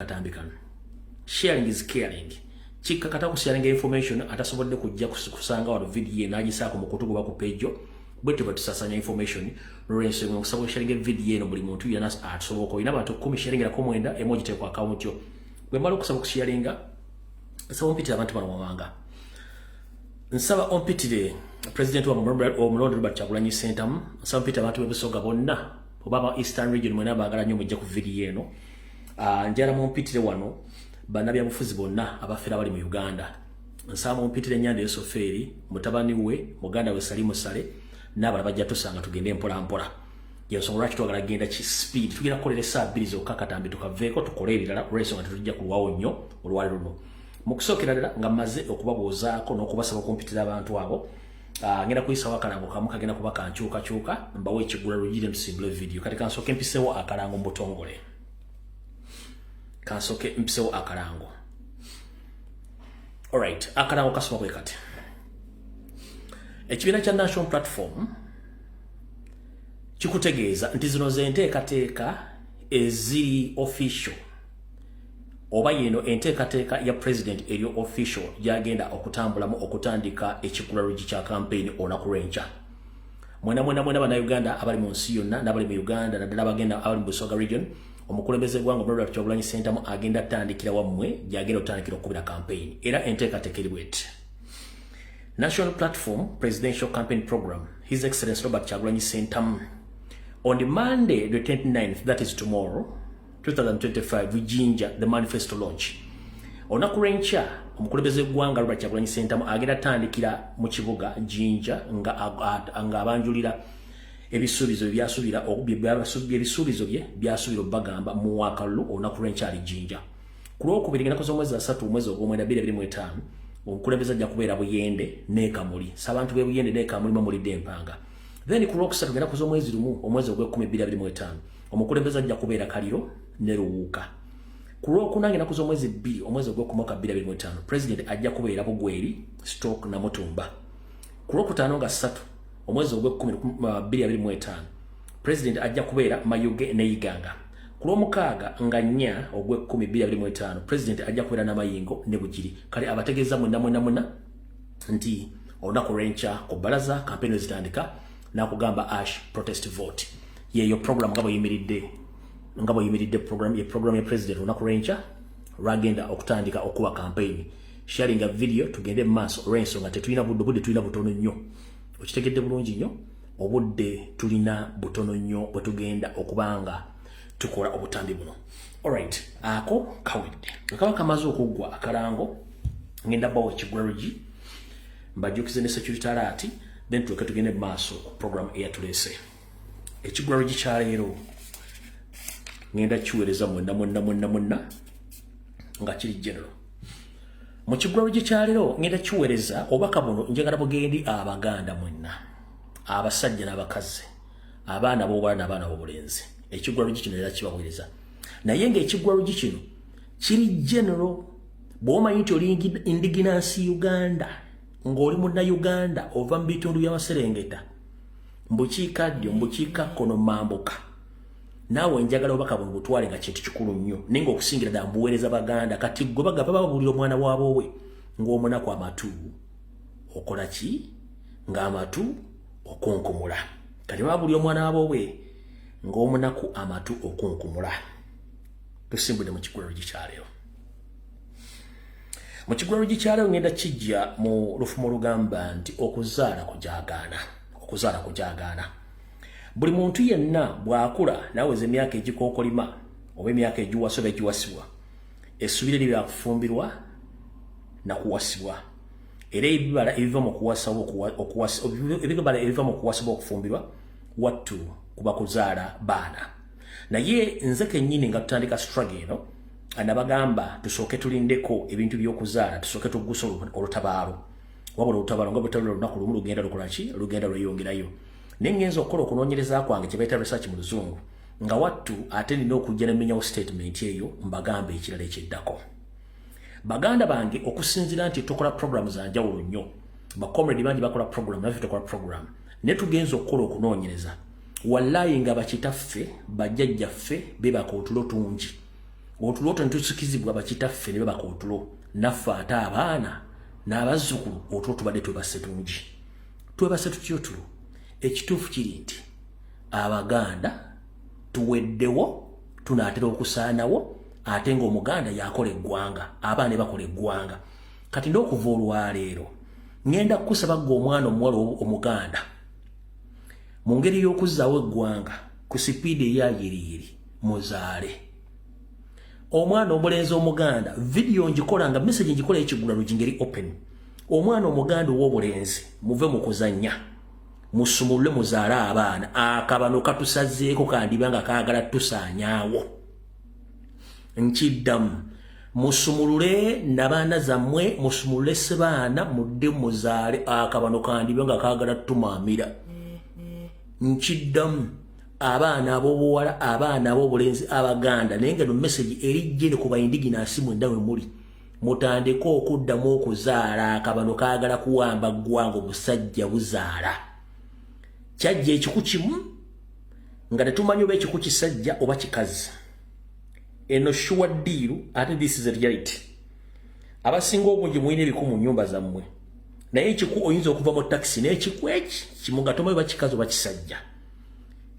Atambikano. Sharing is caring. Chika kata sharing information atasobodde kujja kusanga wano video nagisaako mu kutugo ba ku page bwete batusasanya information Lawrence mu kusabo sharing video eno buli muntu yana atsoboko ina bantu 10 sharing la komwenda emoji te kwa account yo bwe malo kusabo kusharinga sabo mpitira abantu bano wawanga nsaba ompitire president wa Mulondo Robert Kyagulanyi Ssentamu nsaba mpitira abantu bebusoga bonna obaba Eastern region mwena bagala nnyo mujja ku video eno. Njara mumpitire wano banabya bufuzi bonna abafera bali mu Uganda. Nsaba mumpitire Nyanda Yosoferi mutabani we muganda we Salimu Sale nabala bajja tusanga tugende mpola mpola. Yensonga lwaki twagala genda ki speed tugenda kukolera essaabbiri zokka katambi tukaveeko tukole ebirala olw'ensonga tetujja kulwawo nnyo olwali luno. Mu kusookera ddala nga mmaze okubabuuzaako n'okubasaba okumpitira abantu abo ngenda kuyisawo akalango kamu kagenda kuba kankyukakyuka mbawo ekigula lugire musimbule video kati kansooke mpisewo akalango mu butongole. Kansoke mpisewo akalango. Alright, akalango kasoma kwe kati. Ekibiina kya National Platform kikutegeeza nti zino z'enteekateeka eziri official oba yeno enteekateeka ya president eriyo official gyagenda okutambulamu okutandika ekikulalugi kya campaign olunaku lw'enkya. Mwena bannayuganda abali mu nsi yonna n'abali mu Uganda naddala abagenda abali mu Busoga region omukulembeze gwango Robert Kyagulanyi Ssentamu agenda tandikira wammwe gyagenda otandikira okubira campaign era enteekateeka eri bweti. National Platform Presidential Campaign Program His Excellency Robert Kyagulanyi Ssentamu on the Monday the 29th, that is tomorrow 2025, we ginger the manifesto launch. Olunaku lw'enkya omukulembeze gwanga Robert Kyagulanyi Ssentamu agenda tandikira mu kibuga Jinja nga abanjulira ebisuubizo byasubira ebisuubizo bye byasubira bagamba mu wakalu olunaku lw'enkyali Jinja. Ku lwokubiri ngenda kuza omwezi 3 omwezi ogw'omwenda 2025 omukulembeze ajja kubeera Buyende ne Kamuli. Sabantu be Buyende ne Kamuli bamulidde empanga. Then ku lwokusatu ngenda kuza omwezi lumu omwezi ogw'ekumi 2025 omukulembeze ajja kubeera Kaliro ne Luwuuka. Ku lwokuna ngenda kuza omwezi 2 omwezi ogw'ekumi 2025 president ajja kubeera Bugweri Stoke na Mutumba. Ku lwokutaano nga 3 omwezi ogw'ekumi 2025 president ajja kubeera Mayuge ne Iganga. Ku lw'omukaaga nga 4 ogw'ekumi 2025 president ajja kubeera Namayingo ne Bugiri. Kale abategeeza mwenna nti olunaku lw'enkya ku bbalaza campaign zitandika nakugamba ash protest vote yeyo program ngabo yimiridde program ya president olunaku lw'enkya lwagenda okutandika okuba campaign. Sharing a video tugende maaso olw'ensonga tetulina budde tulina butono nnyo. Okitegedde bulungi nnyo obudde tulina butono nnyo bwe tugenda okubanga tukola obutambi buno. Alright, ako kawedde kaba kamaze okuggwa akalango ngenda bawo ekigulalugi mbajjukize ne security alert then tugende maaso program eyatulese. Ekigulalugi kya leero ngenda kiweereza mwenna nga kiri general. Mu kigulalugi kya leero ngenda kiweereza obaka buno njagala bugendi abaganda mwenna abasajja n'abakazi abaana b'obwala n'abaana b'obulenzi. Ekigulalugi kino era kibaweereza naye ng'ekigulalugi kino kiri general. Bw'omanyi nti oli indigenous Uganda ng'oli munnayuganda ova mu bitundu by'Amaserengeta mbukiikaddyo mbukiikakkono mambuka naawe njagala obaka buno butwale nga kintu kikulu nnyo naye ng'okusingira ddala mbuweereza baganda kati gwe bagamba babulira omwana waabwe ng'omunaku amatu okola ki ng'amatu okunkumula. Kati babulira omwana waabwe ng'omunaku amatu okunkumula. Tusimbudde mu kigulalugi kya leero. Mu kigulalugi kya leero ngenda kijja mu lufumo lugamba nti okuzaala kujaagaana. Buli muntu yenna bw'akula n'aweza emyaka egikookolima oba emyaka egiwasa oba egiwasibwa essuubire lye byakufumbirwa na kuwasibwa era ebibala ebiva mu kuwasibwa okufumbirwa wattu kuba kuzaala baana. Naye nze kennyini nga tutandika struggle eno anabagamba tusooke tulindeko ebintu by'okuzaala tusooke tuggusa olutabaalo wabula olutabaalo nga bwetulira olunaku lumu lugenda lukola ki lugenda lweyongerayo. Naye ngenza okukola okunoonyereza kwange kye bayita research mu luzungu nga wattu ate nina okujja nemenyawo statement eyo mbagamba ekirala ekiddako. Baganda bange okusinziira nti tukola program za njawulo nnyo bakomredi bangi bakola program naffe tukola program ne tugenza okukola okunoonyereza wallahi nga bakitaffe bajjajjaffe bebaka otulo tungi otulo tentusikizibwa bakitaffe ne babaka otulo naffe ate abaana n'abazzukulu otulo tubadde twebase tungi twebase tutya otulo ekituufu kiri nti abaganda tuweddewo tunaatera okusaanawo ate ng'omuganda yakola eggwanga abaana bakola eggwanga kati nd'okuva olwaleero ngenda kukusaba gwe omwana omuwala omuganda mu ngeri y'okuzzaawo eggwanga ku sipiidi eyayiriyiri muzaale omwana omulenzi omuganda vidiyo ngikola nga message ngikola ekigula lugingeri open omwana omuganda ow'obulenzi muve mu kuzannya musumulule muzaale abaana akabano katusazeeko kandiba nga kaagala tusaanyaawo nkiddamu musumulule nabaana zammwe musumulule sebaana mudde muzaale akabano kandiba nga kaagala tumaamira nkiddamu abaana abobuwala abaana abobulenzi abaganda naye nga no message erijjene ku bayindiginasi mwenda we muli mutandika okuddamu okuzaala akabano kaagala kuwamba ggwanga obusajja buzaala kyajja ekiku kimu nga tetumanyi oba ekiku kisajja oba kikazi eno sure deal ate this is a reality abasinga obungi mulina ebiku mu nnyumba zammwe naye ekiku oyinza okuva mu taxi n'ekiku eki kimu nga tomanyi oba kikazi oba kisajja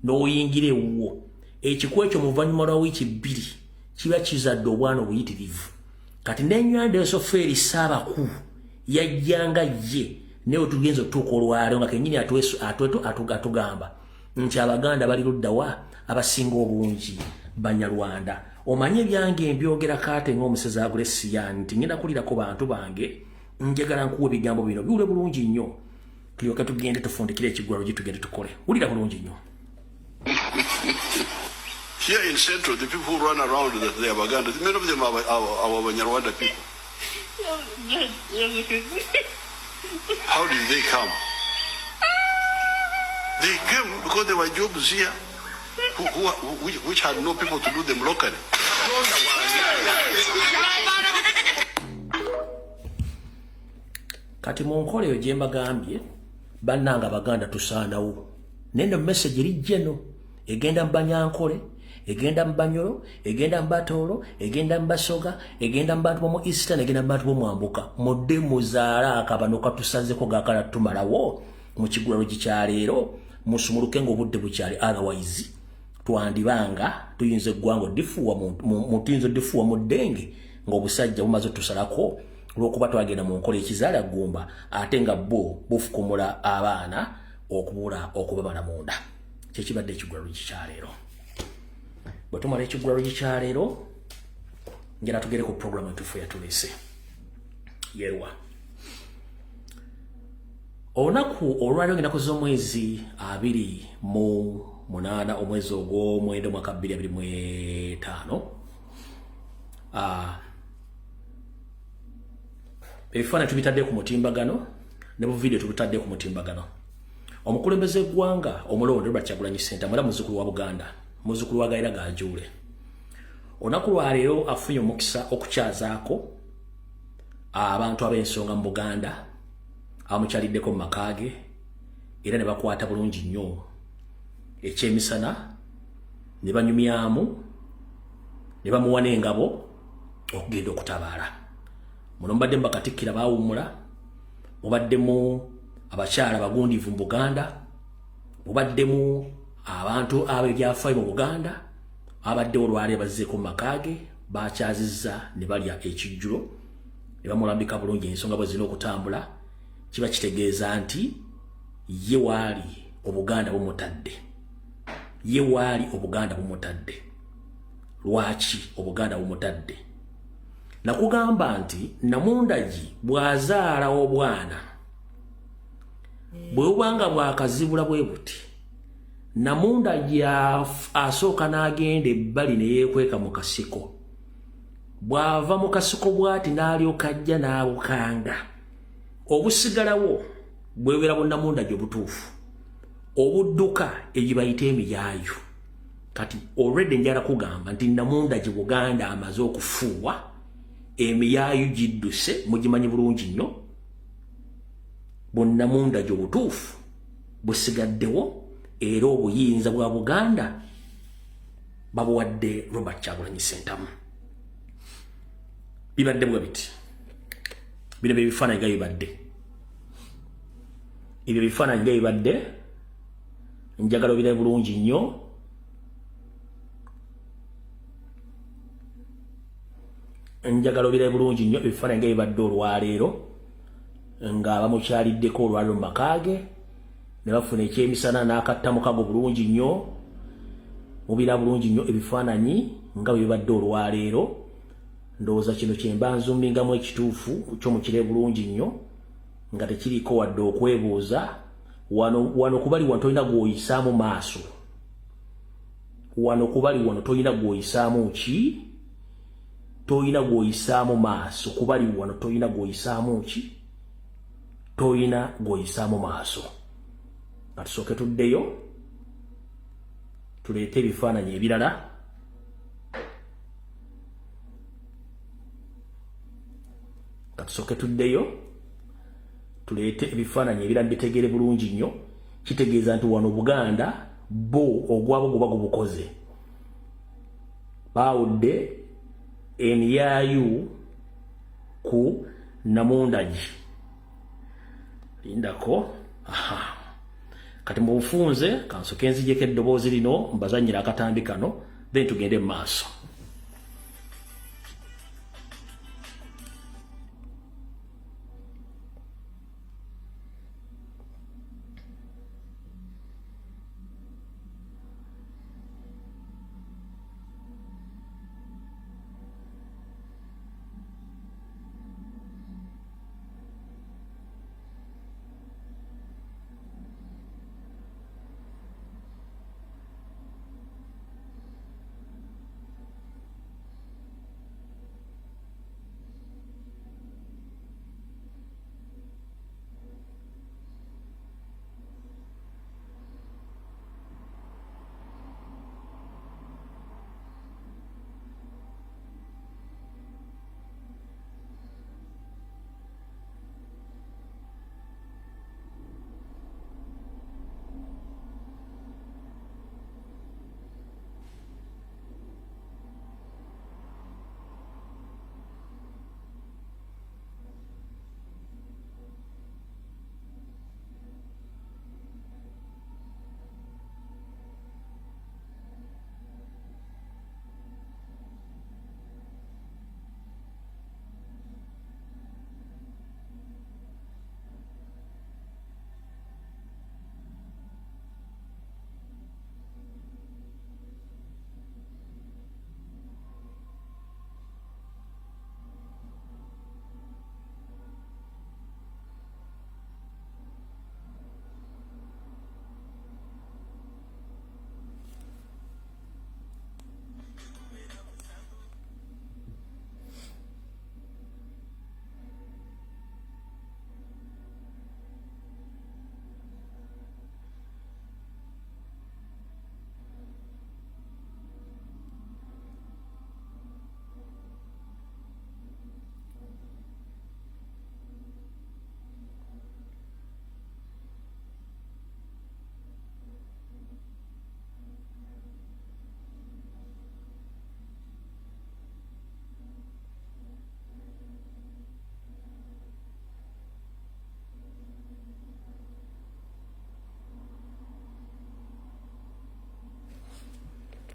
n'oyingira ewuwo ekiku ekyo mu luvannyuma lwa wiiki 2 kiba kizadde obwana obuyitirivu kati n'enywanda esofeeri saabaku yajjanga ye naye otugenza otutuuka olwaleero nga kennyini atugamba nti abaganda bali luddawa abasinga obungi banyarwanda omanye ebyange mbyogera kaate ng'omusezi agula essiyani nti ngenda kulirako bantu bange njagala nkuwa ebigambo bino biwule bulungi nnyo tulyoke tugende tufundikire ekigwalo gye tugende tukole wulira bulungi nnyo. Here in Central, the people who run around with the Abaganda, many of them are our Banyarwanda people. How did they come? They came because there were jobs here which had no people to do them locally. Kati mu nkola eyo gye mbagambye bannanga Abaganda tusaanawo nendo message lijjeno egenda mu Banyankole egenda mu Banyoro egenda mu Batoolo egenda mu Basoga egenda mu bantu bomu Eastern egenda mu bantu bomu Ambuka mudde muzaala akabano katusazeko gakala tumalawo mu kigulalo gikyaleero musumuluke ng'obudde bukyali otherwise twandibanga tuyinza eggwanga oddifuwa mutuyinza oddifuwa mu ddenge ng'obusajja bumaze tusalako olw'okuba twagenda mu nkola ekizaala ggumba ate nga bo bufukumula abaana okubula okubabala munda kyekibadde ekigulalo gikyaleero bwe tumala ekigulalo gikyaleero ngera tugere ku programu etufu yatuleese yeewa olunaku olwaliro ngenda kuza omwezi 28 omwezi ogw'omwenda omwaka 2025 ebifaananyi tubitadde ku mutimbagano ne bu video tubitadde ku mutimbagano omukulembeze eggwanga omulonde Robert Kyagulanyi Ssentamu era muzzukulu wa Buganda muzzukulu wa Gaira Ganjuule olunaku lwaleero afunye omukisa okukyazaako abantu ab'ensonga mu Buganda amukyaliddeko mu maka ge era ne bakwata bulungi nnyo ekyemisana ne banyumyamu ne bamuwa n'engabo okugenda okutabaala muno mubaddemu bakatikkira baawummula mubaddemu abakyala bagundiivu mu Buganda mubaddemu abantu ab'ebyafaayo mu Buganda abaddewo olwaleero bazzeeko mu maka ge bakyazizza ne balya ekijjulo ne bamulambika bulungi ensonga bwe zirina okutambula kiba kitegeeza nti ye waali Obuganda bumutadde ye waali Obuganda bumutadde lwaki Obuganda bumutadde nakugamba nti namundagi bwazaala obwana bwe bubanga bwakazibula bwe buti namundagi asooka n'agenda ebbali ne yeekweka mu kasiko bw'ava mu kasiko bw'ati n'alyoka ajja n'abukanga obusigalawo bwebera bunnamundagi obutuufu obudduka egibayita emiyaayu kati already njala kugamba nti namundagi Buganda amaze okufuuwa emiyaayu gidduse mugimanyi bulungi nnyo bunnamundagi obutuufu busigaddewo era obuyinza bwa Buganda babuwadde Robert Kyagulanyi Ssentamu bibadde bwe biti bino bifaananyi nga bibadde ebyo bifaananyi nga bibadde njagala obire bulungi nnyo ebifaananyi nga bibadde olwaleero ng'abamukyaliddeko olwaleero mu makaage ne bafuna ekyemisana n'akattamukago bulungi nnyo mubira bulungi nnyo ebifaananyi nga bwe bibadde olwaleero ndowooza kino kyemba nzumingamu ekituufu kyomukire bulungi nnyo nga tekiriiko wadde okwebuuza wano kubali wano tolina gw'oyisaamu maaso wano kubali wano tolina gw'oyisaamu ki tolina gw'oyisaamu maaso kubali wano tolina gw'oyisaamu ki tolina gw'oyisaamu maaso nga tusooke tuddeyo tuleete ebifaananyi ebirala nga tusooke tuddeyo tuleete ebifaananyi ebirala bitegeere bulungi nnyo kitegeeza nti wano Buganda bo ogwabo guba gubukoze baawudde enyayu ku Namundagi lindako kati mu bufunze kansoke nzijeko eddoboozi lino mbazannyira akatambi kano then tugende mu maaso.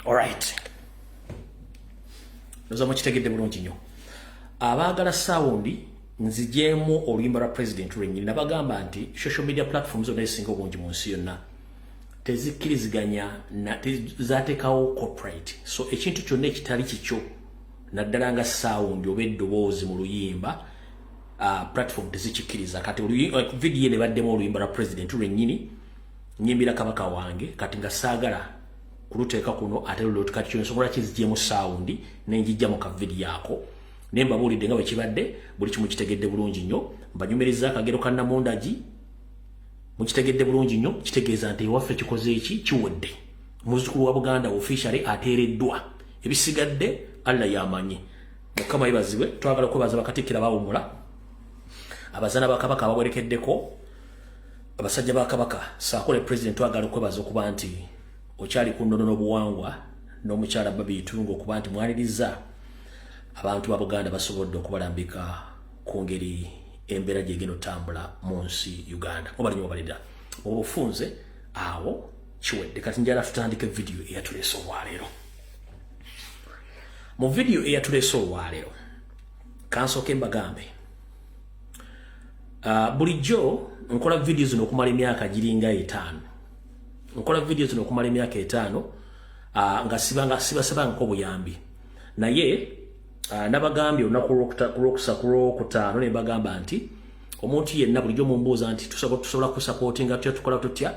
Alright. Noza mukitegedde bulungi nnyo. Abaagala sound nzijeemu oluyimba lwa president lwennyini nabagamba nti social media platforms zonna ezisinga obungi mu nsi yonna tezikkiriziganya zaateekawo corporate. So ekintu kyonna ekitali kikyo naddala nga sound oba eddoboozi mu luyimba platform tezikikkiriza. Kati video ne baddemu oluyimba lwa president lwennyini nyimbira kabaka wange kati nga saagala kuluteeka kuno ate luloti kati kyo nsobola kizigyemu sound nenjijja mu kavidiyo ako nemba bulidde nga bwe kibadde buli kimu kitegedde bulungi nnyo mbanyumiriza akagero ka Namundagi mukitegedde bulungi nnyo kitegeeza nti ewaffe kikoze eki kiwedde muzukulu wa Buganda officially ateereddwa ebisigadde Allah yamanyi mukama yibazibwe twagala kwebaza bakatikkira bawumula abazana ba kabaka abawerekeddeko abasajja ba kabaka saakole president twagala kwebaza okuba nti okyali ku nnono n'obuwangwa n'omukyala Baby Itungo okuba nti mwaniriza abantu ba Buganda basobodde okubalambika ku ngeri embeera gyegenda otambula mu nsi Uganda. Obalinyo obalida obufunze awo kiwedde. Kati njala tutandike video eyatuleese olwaleero. Mu video eyatuleese olwaleero kansooke mbagambe bulijjo nkola video zino okumala emyaka giringa 5. Nkola video zino okumala emyaka 5 nga sibasabangako buyambi. Naye nabagambye olunaku lwokutaano ne mbagamba nti omuntu yenna bulijjo mumbuuza nti tusobola kusupportinga tutya tukola tutya,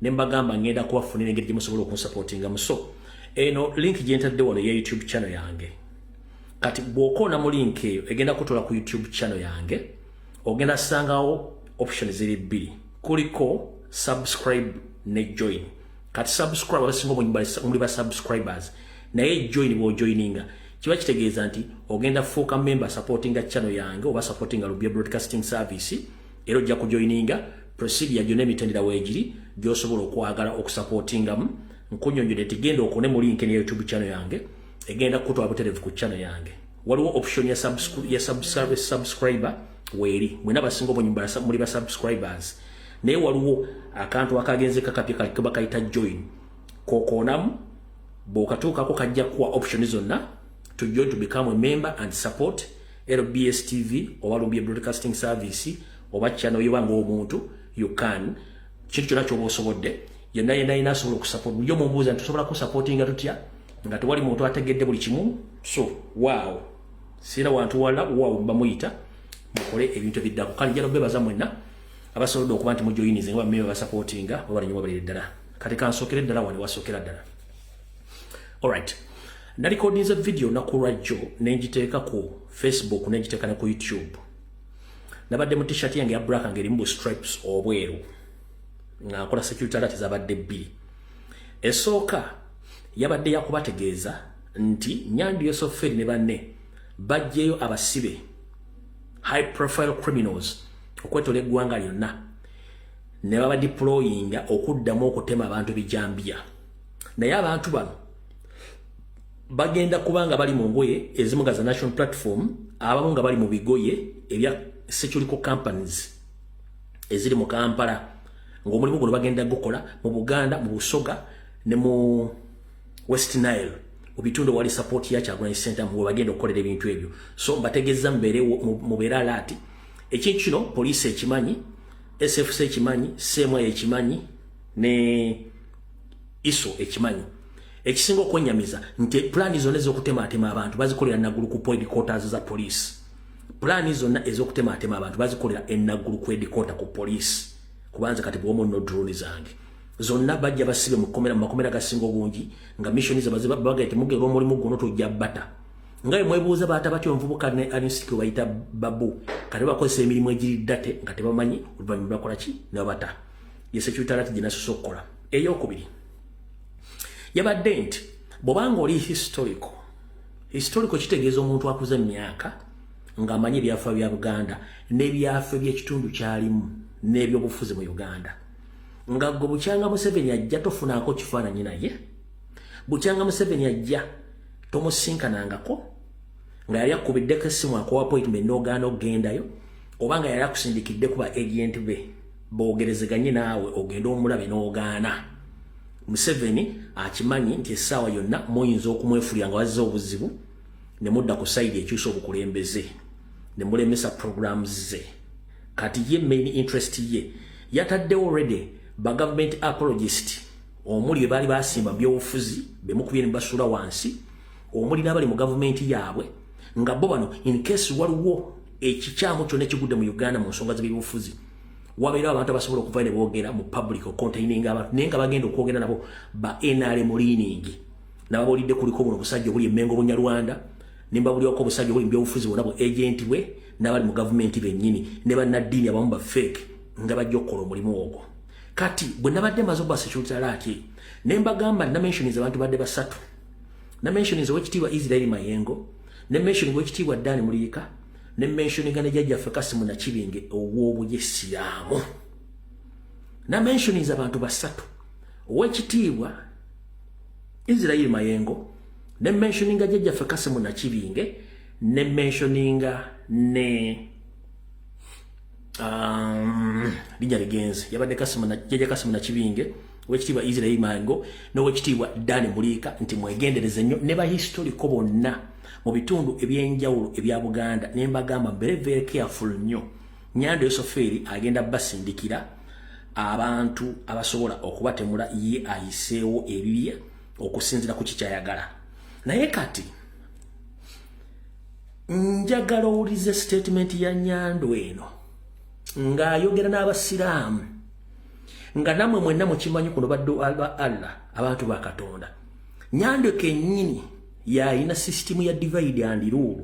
ne mbagamba ngenda kubafunira engeri gye musobola okunsupportinga muso. Eno link gye ntadde wano ya YouTube channel yange. Kati bw'okoona mu link eyo egenda kutola ku YouTube channel yange, ogenda sangawo option ziri 2. Kuliko subscribe ne join. Kati subscribe abasinga muli ba subscribers, naye join bwo joininga kiba kitegeeza nti ogenda fuuka member supportinga channel yange oba supportinga Lubya Broadcasting Service. Era ojja kujoininga procedure gyonna emitendera weegiri gy'osobola okwagala okusupportingamu. Nkunyonjodde nti genda okone mu link ne YouTube channel yange egenda kutwala butereevu ku channel yange. Waliwo option ya subscriber weeri mwena basinga muli ba subscribers, naye waliwo akantu akagenze kakapya kaba kayita join. Kokoonamu bw'okatuukako kajja kuwa option zonna to join to become a member and support LBS TV oba Lubya Broadcasting Service oba channel yobanga omuntu you can. Kintu kyonna ky'oba osobodde yenna asobola okusupport. Bujjo mumbuuza nti tusobola kusupportinga tutya nga tewali muntu ategedde buli kimu. So wow, sira wantu wala wow bamuyita mukole ebintu ebiddako. Kale njala bebaza mwenna abasolodde okuba nti mujoyinize nga bammeme basupportinga oba nyuma balire ddala. Kati kansookere ddala wano wasookera ddala. Alright, narekodinze video nakulwajjo nenjiteeka ku Facebook nenjiteeka ne ku YouTube. Nabadde mu t-shirt yange ya black ng'erimu stripes obweru nga nkola security alert zabadde 2. Esooka yabadde yakubategeeza nti Nyandi Yosoferi ne banne bajjeyo abasibe high profile criminals okwetola eggwanga lyonna ne baba deployinga okuddamu okutema abantu bijambya. Naye abantu bano bagenda kubanga bali mu ngoye ezimu ga national platform, abamu nga bali mu bigoye ebya security companies eziri mu Kampala, ng'omulimu guno bagenda gukola mu Buganda, mu Busoga ne mu West Nile, mu bitundu wali support ya Kyagulanyi Center mu bagenda okukolera ebintu ebyo. So mbategeeza mbeere mubeera alert. Ekintu kino police ekimanyi, SFC ekimanyi, SEMA ekimanyi ne ISO ekimanyi. Ekisinga okwenyamiza nti plani zonna ez'okutemaatema abantu bazikolera naggulu ku headquarters za police. Plani zonna ez'okutemaatema abantu bazikolera enaggulu ku headquarters ku police. Kubanza kati bwomo no drone zange zonna bajja basibe mu makomera gasinga obungi nga mission ze bagayite mugero omulimu guno tojja bata ngaye mwebuuza baata batyo omuvubuka ne anisiki bayita babu kati bakozesa emirimu egiri date nga tebamanyi oluvannyuma bakola ki ne bata ye security alert gye nasosokola. Eyokubiri yabadde nti bw'obanga oli historical kitegeeza omuntu akuze emyaka ng'amanyi ebyafa bya Buganda n'ebyafa by'ekitundu kyalimu n'ebyobufuzi mu Uganda. Nga gwe Bukyanga Museveni ajja tofunako kifaananyi naye, Bukyanga Museveni ajja tomusinkanangako, nga yali akubiddeko essimu akuwa appointment n'ogaana okugendayo, oba nga yali akusindikidde kuba agent be boogerezeganye naawe ogenda omulabe n'ogaana. Museveni akimanyi nti essaawa yonna muyinza okumwefulira nga wazza obuzibu ne mudda ku sayidi ekyusa obukulembeze ne mulemesa programs ze. Kati ye main interest ye yataddewo already ba government apologist omuli bali basimba byobufuzi bemukubye ne basula wansi, omuli n'abali mu government yaabwe nga bo bano in case waliwo ekikyamu kyonna ekigudde mu Uganda mu nsonga z'ebyobufuzi wabeera abantu abasobola okuva ne boogera mu public containing abantu naye nga bagenda okwogera nabo ba NRM leaning n'ababuulidde kuliko buno busajja obuli Emmengo Bunyarwanda nimbabulyako obusajja obuli mu byobufuzi bwonna bu agent bwe n'abali mu government bennyini ne bannaddiini abamu ba fake nga bajja okukola omulimu ogwo. Kati bwe nabadde maze okuba security alert ne mbagamba namenshoniza abantu badde basatu. Namenshoniza Oweekitiibwa Israel Mayengo, ne mentioning Oweekitiibwa Dani Muliika, ne mentioning ne Jjajjaffe Kasimu Nakibinge ow'obuyisiraamu. Namenshoniza abantu basatu. Oweekitiibwa Israel Mayengo, ne mentioning Jjajjaffe Kasimu Nakibinge, ne mentioninga ne linnya ligenze yabadde Kasima na Kibinge wekitiibwa Israel Mango n'owekitiibwa Dan Mulika nti mwegendereze nnyo ne bahistoriko bonna mu bitundu ebyenjawulo ebya Buganda ne mbagamba very careful nnyo. Nyando Yosoferi agenda basindikira abantu abasobola okubatemula ye ayiseewo ebibiye okusinzira ku kikyayagala. Naye kati njagala owulize statement ya Nyando eno nga ayogera n'abasiraamu nga namwe mwenna mukimanyi kuno baddu alba Allah abantu ba Katonda. Nyando kennyini yalina system ya divide and rule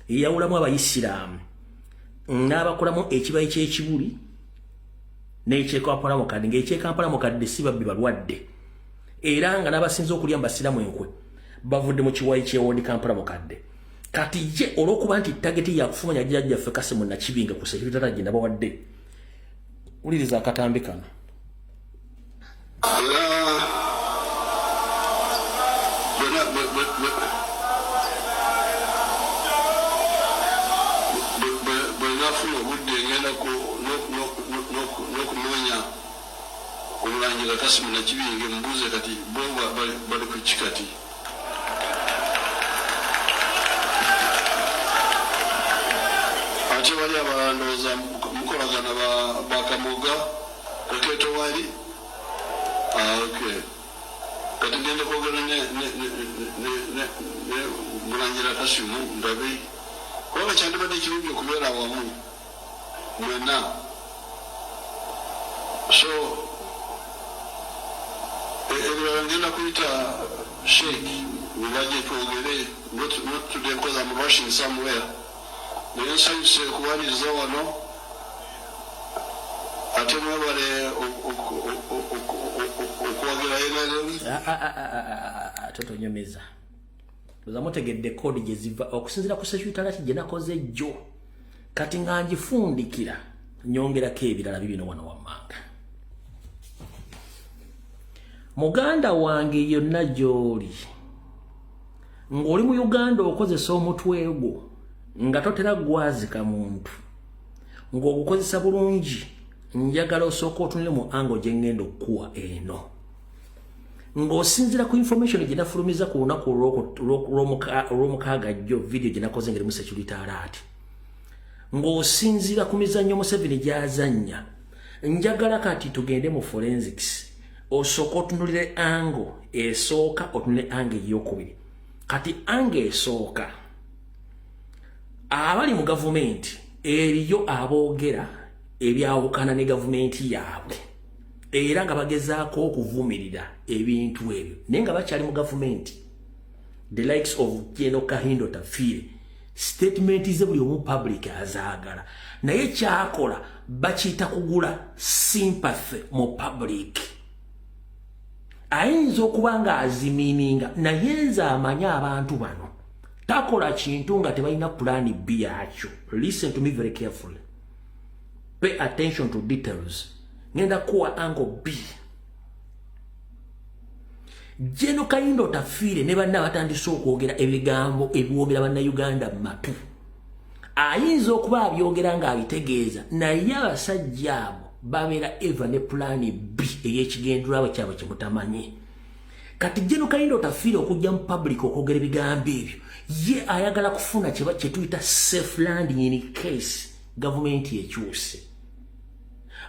eyawulamu abayisiraamu n'abakolamu ekibayi ky'ekibuli n'ekyekampala mukadde ng'ekyekampala mukadde si babbi balwadde era nga n'abasinza okulya mbasiramu enkwe bavudde mu kiwayi ky'ewondi Kampala mukadde. Kati ye olw'okuba nti tageti yakufumanya jjajjaffe Kassim na Kibinge ku sekirutara gye nabawadde wuliriza akatambi kano. bwenafuna obudde ngenda n'okunoonya omulangira Kassim na Kibinge mbuuze kati bo bali ku kikati. Ate bali abalondooza mukolagana bakamuga Kakeeto wali okay. Kati ngenda kwogera ne mulangira Kassim ndabe kubanga kyandibadde kirungi okubeera awamu mwena. So ebirala ngenda kuyita Sheikh mubaje twogere not today because I'm rushing somewhere. Naye nsanyuse okuwaniriza wano ate mwebale okwogera NRM. Totonyomeza mutegedde kodi gye ziva okusinzira ku sekirutara gye nakoze jjo kati nga njifundikira nyongerako ebirala bibino wano wammanga. Muganda wange yonna gy'oli ng'oli mu Uganda okozesa omutwe gwo nga totera gwazika muntu ng'ogukozesa bulungi, njagala osooka otunire mu ango gye ngenda okuwa eno ng'osinzira ku information gye nafulumiza ku lunaku olw'omukaaga jjo video gye nakoze ngeri mu security alert ng'osinzira ku mizannyo Museveni gy'azannya. Njagala kati tugende mu forensics osooka otunulire ango esooka otunule ango ey'okubiri. Kati ango esooka abali mu gavumenti eriyo aboogera ebyawukana ne gavumenti yaabwe era nga bagezaako okuvumirira ebintu ebyo naye nga bakyali mu gavumenti. The likes of General Kahindo Tafiire statement ze buli omu public azaagala naye kyakola bakiyita kugula sympathy mu public. Ayinza okuba nga azimiininga naye nze amanye abantu bano takola kintu nga tebalina plan B yakyo. Listen to me very carefully. Pay attention to details. Ngenda kuwa angle B. General Kahindo Tafiire ne banna batandise okwogera ebigambo ebiwoomera bannayuganda mu matu. Ayinza okuba abyogera nga abitegeeza naye abasajja abo babeera eva ne plan B ey'ekigenderawo kyabwe kye mutamanyi. Kati General Kahindo Tafiire okujja mu public okwogera ebigambo ebyo ye ayagala kufuna kye tuyita safe landing in case gavumenti ekyuse.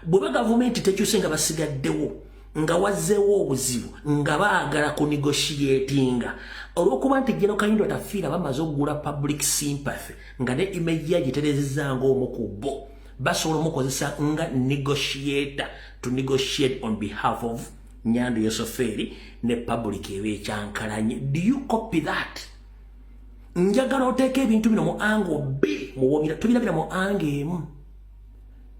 Bweba gavumenti tekyuse nga basigaddewo nga wazzeewo obuzibu nga baagala ku negotiatinga olw'okuba nti General Kahindo Tafiire bamaze okugula public sympathy nga ne image ya giterezezza ng'omu ku bo basobola omukozesa nga negotiator to negotiate on behalf of Nyando Yosoferi ne public ebekyankalanye. Do you copy that? Njagala oteeka ebintu bino mu angle B tubirabira mu angle emu.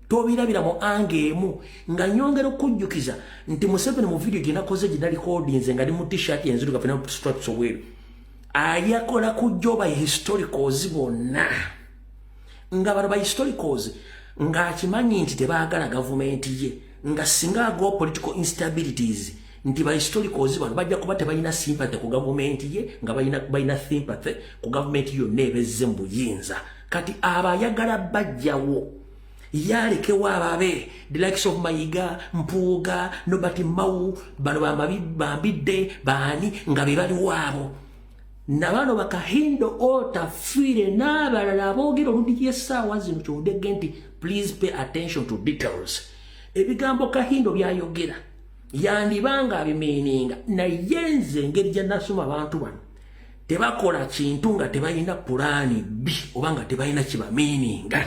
Tobirabira mu angle emu nga nyongera okujjukiza nti Museveni mu video gye nakoze gye nalicordinze nga ndi mu t-shirt enzirugavu ne straps obweru ayakola kujja ba historicals bonna nga bano ba historicals nga akimanyi nti tebaagala gavumenti ye nga singa go political instabilities nti ba historicals bano bajja kuba tebalina sympathy ku government ye nga balina sympathy ku government yonna ebezze mu buyinza kati abayagala bajjawo yalekewo ababe the likes of Mayiga Mpuuga Nobati Mau bano bambidde baani nga be baliwo abo nabano bakahindo otafire n'abalala aboogera oludigi essaawa zino kyondege nti please pay attention to details ebigambo kahindo byayogera yandibanga abimiininga naye nze engeri gye nasoma abantu bano tebakola kintu nga tebalina pulaani B oba nga tebalina kibamiininga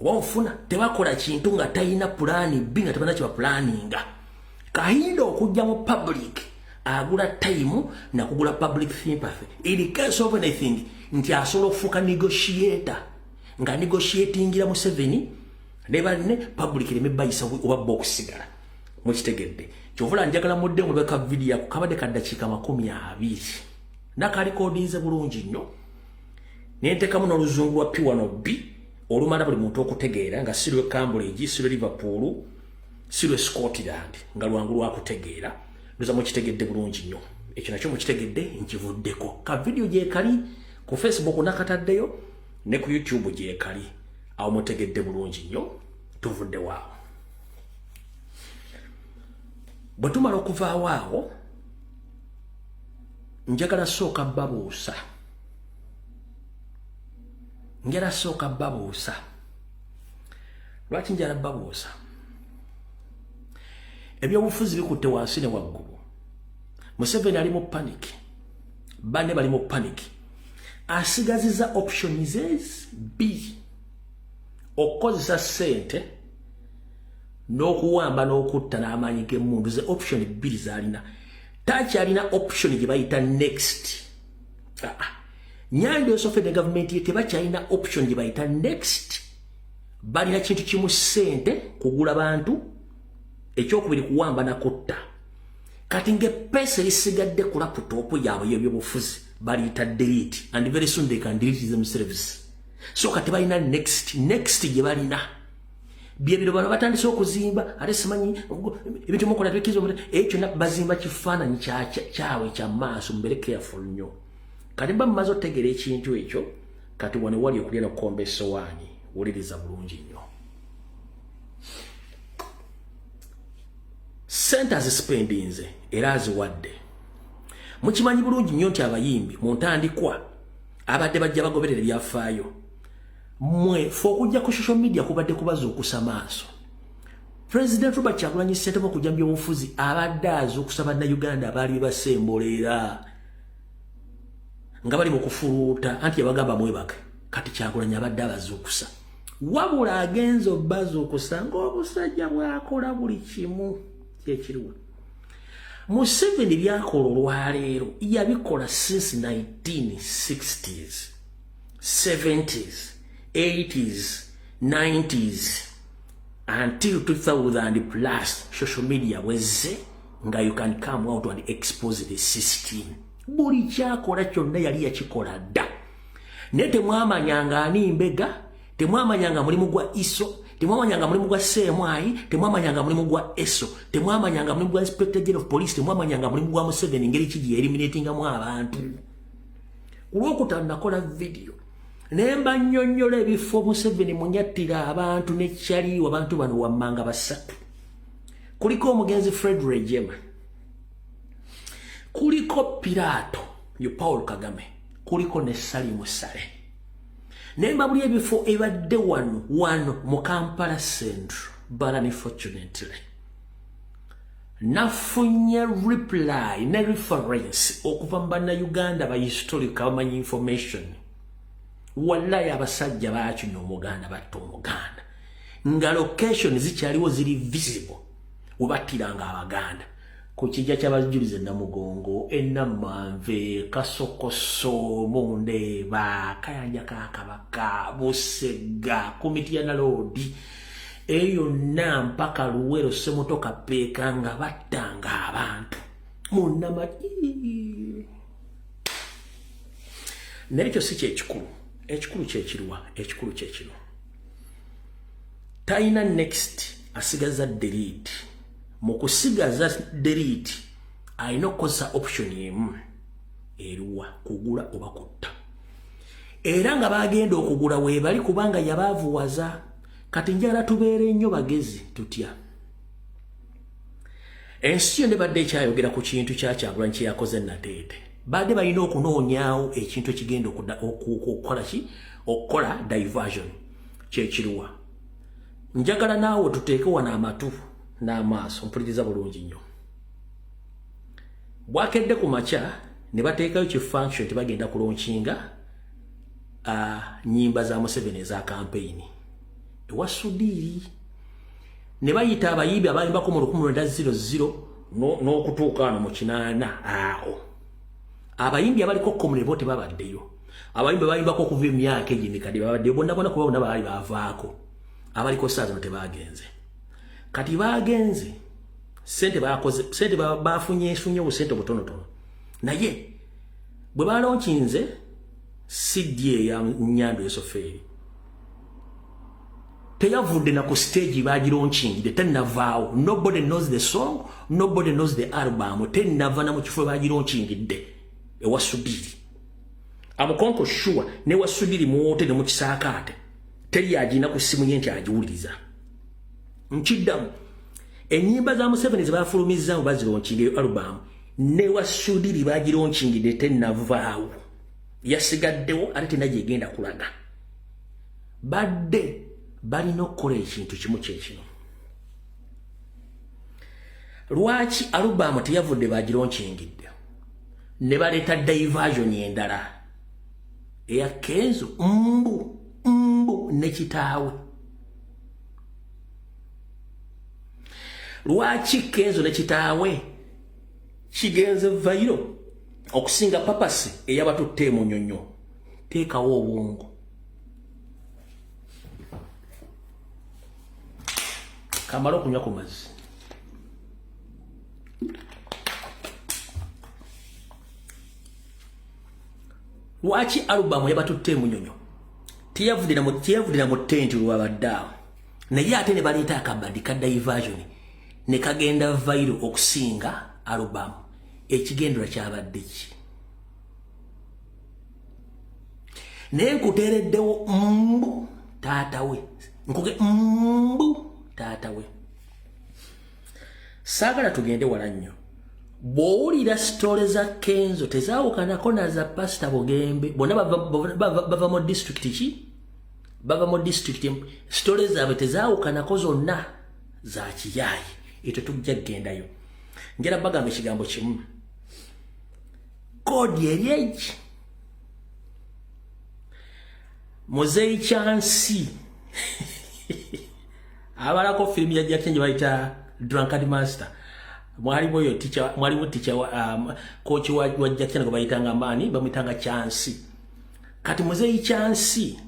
oba ofuna tebakola kintu nga talina pulaani B nga tebalina kibapulaaninga kahindo okujja mu public agula time na kugula public sympathy in case of anything nti asobola okufuuka negotiator nga negotiatingira mu 7 ne banne public leme bayisa oba bokusigala mukitegedde kyovula njagala mudde mu lweka video yako kabadde kaddakiika 20 nakalikodize bulungi nnyo nentekamu n'oluzungu lwa P1B olumala buli muntu okutegeera nga sirwe Cambridge sirwe Liverpool sirwe Scotland nga lwangu lwakutegeera ndoza mukitegedde bulungi nnyo ekyo nakyo mukitegedde nkivuddeko ka video gye kali ku Facebook nakataddeyo ne ku YouTube gye kali awo mutegedde bulungi nnyo tuvudde waawo bwe tumala okuvaawo awo njagala sooka babuusa lwaki njala babuusa ebyobufuzi bikutte wansi ne waggulu Museveni ali mu panic banne bali mu panic asigaziza options B okozesa sente n'okuwamba n'okutta n'amaanyi g'emmundu ze option bbiri zalina takyalina option gye bayita next Nyando sofe ne government ye tebakyalina option gye bayita next balina kintu kimu sente kugula bantu ekyokubiri kuwamba na kutta kati ng'epesa erisigadde ku laptop yaabwe y'ebyobufuzi baliyita delete and very soon they can delete themselves so kati balina next gye balina byebiro bano batandise okuzimba ate simanyi ebintu mukola twekizo ekyo bazimba kifaananyi kyawe kya maaso mubere careful nnyo kati bamaze otegera ekintu ekyo kati wane wali okulya nokukomba essowaani wuliriza bulungi nnyo sente azisipendinze era aziwadde mukimanyi bulungi nnyo nti abayimbi mu ntandikwa abadde bajja bagoberera ebyafaayo mwe fe okujja ku social media kubadde kubazuukusa maaso President Robert Kyagulanyi Ssentamu okujja mu byobufuzi abadde azuukusa bannayuganda abaali bebasembolera nga bali mu kufuluuta anti yabagamba mwebake kati Kyagulanyi abadde abazuukusa wabula agenza obbazuukusa ng'obusajja bwakola buli kimu kyekiriwo Museveni byakola olwaleero yabikola since 1960s 70s 80s 90s until 2000 plus social media weze nga you can come out and expose the system buli kyakola kyonna yali yakikola dda naye temwamanyanga ani mbega temwamanyanga mulimu gwa iso temwamanyanga mulimu gwa semwai temwamanyanga mulimu gwa eso temwamanyanga mulimu gwa inspector general of police temwamanyanga mulimu gwa Museveni ngeri kiji eliminatingamu abantu kulwokutano nakola video nemba nnyonnyola ebifo Museveni munyattira abantu nekyaliwo abantu bano wammanga basatu kuliko omugenzi Fred Rejema kuliko Pilato yo Paul Kagame kuliko ne Salimu Sale nemba buli ebifo ebadde wano mu Kampala Central but unfortunately nafunye reply ne reference okuva mu bannayuganda ba historic abamanyi information wallahi abasajja baakinya omuganda batta omuganda nga location zikyaliwo ziri visible webattiranga abaganda ku kijja ky'abajulize Namugongo Ennamanve Kasokoso Mundeeba Kayanja Kakabaka Busega Komiti Nalodi eyo mpaka Luwero Semotoka Peeka nga battanga abantu munnamati nekyo si kyekikulu ekikulu kyekirwa ekikulu kyekino taina next asigaza delete mu kusigaza delete alina okukozesa option emu eruwa kugula oba kutta era nga bagenda okugula webali kubanga yabaavuwaza kati njagala tubeere nnyo bagezi tutya ensi yonna badde ekyayogera ku kintu Kyagulanyi kye yakoze Nateete badde balina okunoonyaawo ekintu ekigenda okukola diversion kyekiruwa njagala naawe tuteeke wano amatu n'amaaso mpuliriza bulungi nnyo bwakedde ku makya ne bateekayo kifunction tebagenda kulonkinga nyimba za Museveni eza campaign ewa Sudiiri ne bayita abayimbi abayimbako mu 1900 n'okutuuka wano mu 8 awo abayimbi abaliko komune bote babaddeyo abayimbi bayimbako okuva emyaka egy'emikadde babaddeyo bonna kuba bonna baali baavaako abaliko saazi no tebagenze kati bagenze sente bafunye obusente butonotono naye bwe balonkinze CD ya Nyando Esoferi teyavudde na ku stage bagironkingide tennavaawo nobody knows the song nobody knows the album tennava na mu kifo bagironkingidde ewa Sudiiri amukonko sure ne wa Sudiiri muwote ne mu kisaakaate teri agina ku simu ye nti agiwuliriza nkiddamu enyimba za Museveni zebafulumiza mu bazironkingire album ne wa Sudiiri bagironkingide tennavaawo yasigaddewo ate tenagigenda kulaga badde balina okukola ekintu kimu kyekino lwaki album teyavudde bagironkingidde ne baleeta diversion endala eya Kenzo mbu ne kitaawe lwaki Kenzo ne kitaawe kigenze vairo okusinga papasi eyabatutte mu nnyonnyo teekawo obwongo kamala okunywa ku mazzi lwaki album yabatutte mu nnyonnyo teyavudde mu ttenti lwabaddaawo naye ate ne baleeta akabadi ka diversion ne kagenda vairo okusinga album ekigendera kyabadde ki naye nkuteereddewo mbu taatawe taatawe saagala tugende wala nnyo bw'owulira sitole za Kenzo tezaawukanako na za Pastor Bugembe bonna bava mu district ki bava mu district sitole zaabwe tezaawukanako zonna za kiyaayi ekyo tujja kugendayo njala bagamba ekigambo kimu kodi eryeki Muzeeyi Kyansi abalako filimu ya Jackson gye bayita Drunkard Master mwalimu teacher coach wa Jackson gwe bayitanga maani bamuyitanga Kyansi kati Muzeeyi Kyansi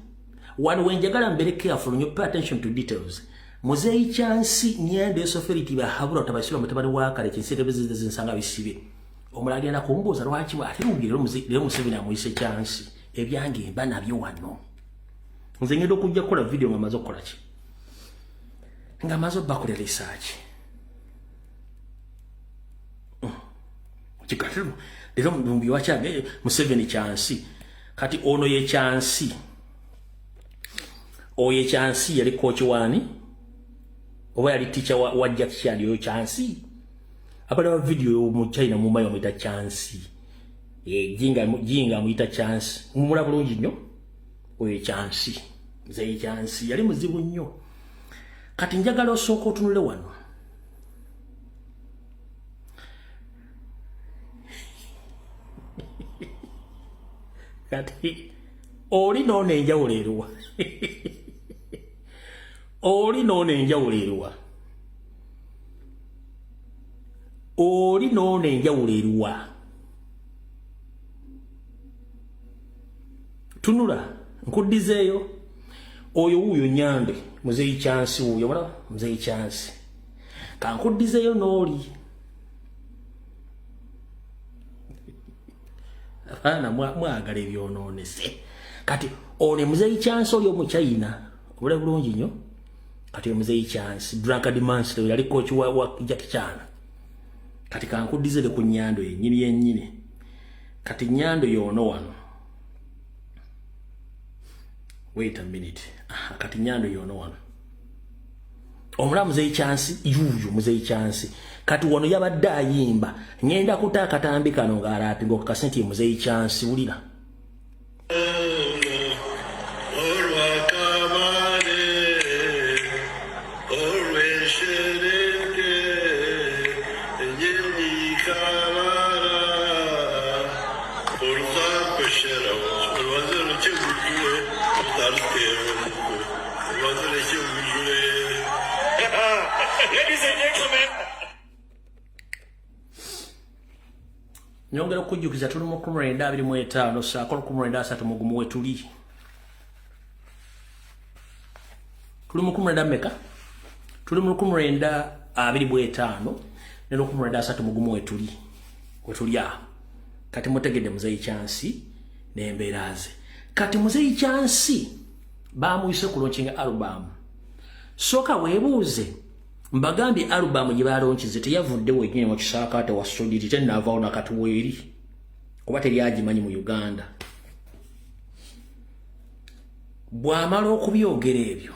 wano wenjagala mbere careful you pay attention to details Muzeeyi Kyansi Nyando Esoferi tibahabula otabasira mutabani wa kale kinsete bizizi nsanga bisibe omulali ana kumbuza lwaki ate lugire lero Museveni amuyise Kyansi ebyange mba nabyo wano nze ngendo kujja kukola video ngamaze okukola ki ngamaze bakola research kikatero lero mumbi wachabe Museveni Kyansi kati ono ye Kyansi oye Kyansi yali coach wani oba yali teacher wa Jackson yo Kyansi apala video mu China mu mayo mwita Kyansi jinga mwita Kyansi mumula bulungi nnyo oye Kyansi Muzeeyi Kyansi yali muzibu nnyo kati njagala osooka otunule wano kati oli noone enjawulo eruwa oli noone enjawulo eruwa oli noone enjawulo eruwa tunula nkuddizeeyo oyo wuuyo Nyando Muzeeyi Kyansi wuuyo wala Muzeeyi Kyansi kankuddizeeyo n'oli abaana mwagala ebyonoonese kati ono Muzeeyi Kyansi oli omu China obula bulungi nnyo kati muzeyi chance Drunkard Mansell yali coach wa Jackie Chan kati kankudizele ku Nyando yennyini kati Nyando yono wano wait a minute kati Nyando yono wano omula muzeyi chance yuyu muzeyi chance kati wano yabadde ayimba ngenda kutaka tambi kano ngalapi ngo kasenti muzeyi chance ulira Ladies and gentlemen, nyongera okujukiza tuli mu 1925 saako 19 mugumu wetuli tuli mu 19 meka tuli mu 1925 ne 19 mugumu wetuli kati mutegedde muzeyi chance n'embeeraze kati muzeyi chance bamuyise ku launching album soka webuuze mbagambye album gye balonchize teyavudde wenyine mu kisaakaate wa studio tenavaawo nakatuweeri kuba teryagimanyi mu Uganda bw'amala okubyogera ebyo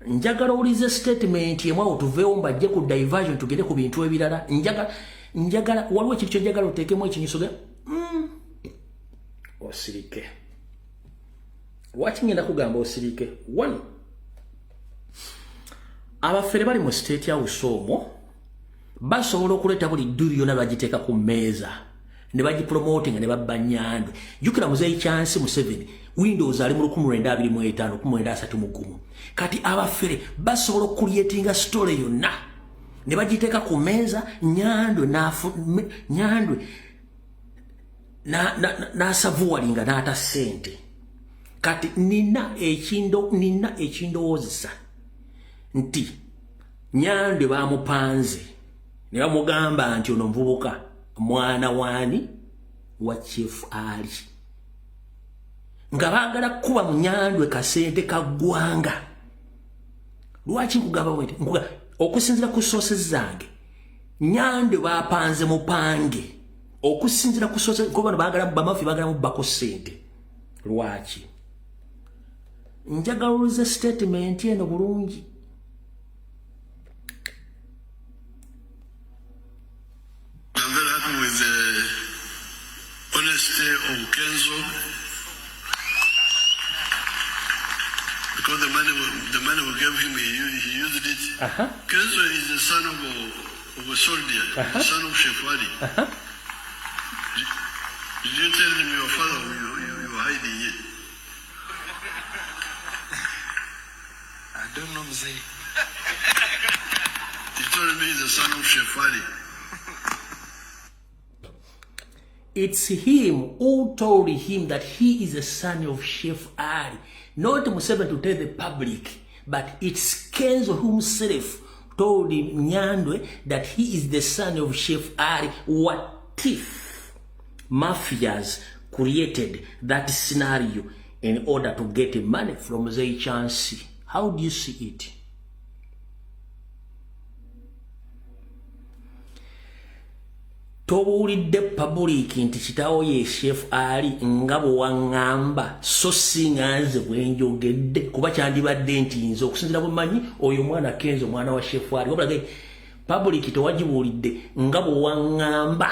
njagala ulize statement yemwawo tuveewo mbajje ku diversion tugende ku bintu ebirala njagala waliwo ekintu ky'enjagala oteekemu ekinyisoge osirike lwaki ngenda kugamba osirike one abafere bali mu state house omwo basobola okuleeta buli dduri yonna bagiteeka ku mmeeza ne bagipromotinga ne babba Nyando jukira muzeyi chance mu 7 Windows ali mu 1925 1931 kati abafere basobola okuliyetinga story yonna ne bagiteeka ku mmeeza Nyando n'asavuwalinga n'ata ssente kati nina ekindowozesa nti Nyando bamupanze ne bamugamba nti ono mvubuka mwana wani wa Chief Ali nga baagala kuba mu Nyando kasente kaggwanga lwaki nkugamba bwete okusinzira ku sources zange Nyando bapanze mupange okusinzira ku sources kuba baagala bamafi baagala mubako sente lwaki njagala ulize statement eno bulungi I'm very happy with the honesty of Kenzo because the money we gave him, he used it. Kenzo is the son of a soldier, the son of Chef Ali. Did you tell him your father you were hiding it? I don't know, Mzee. He told me he's the son of Chef Ali. It's him who told him that he is the son of Chef Ali. Not Museveni to tell the public, but it's Kenzo himself told Nyandwe that he is the son of Chef Ali. What if mafias created that scenario in order to get money from Muzeyi Chance? How do you see it? Tobulidde public nti kitawo ye Chef Ali nga bwe waŋŋamba so singa nze bwe njogedde kuba kyandibadde nti nze okusinzira bwe mmanyi oyo mwana Kenzo mwana wa Chef Ali wabula public tewagibuulidde nga bwe waŋŋamba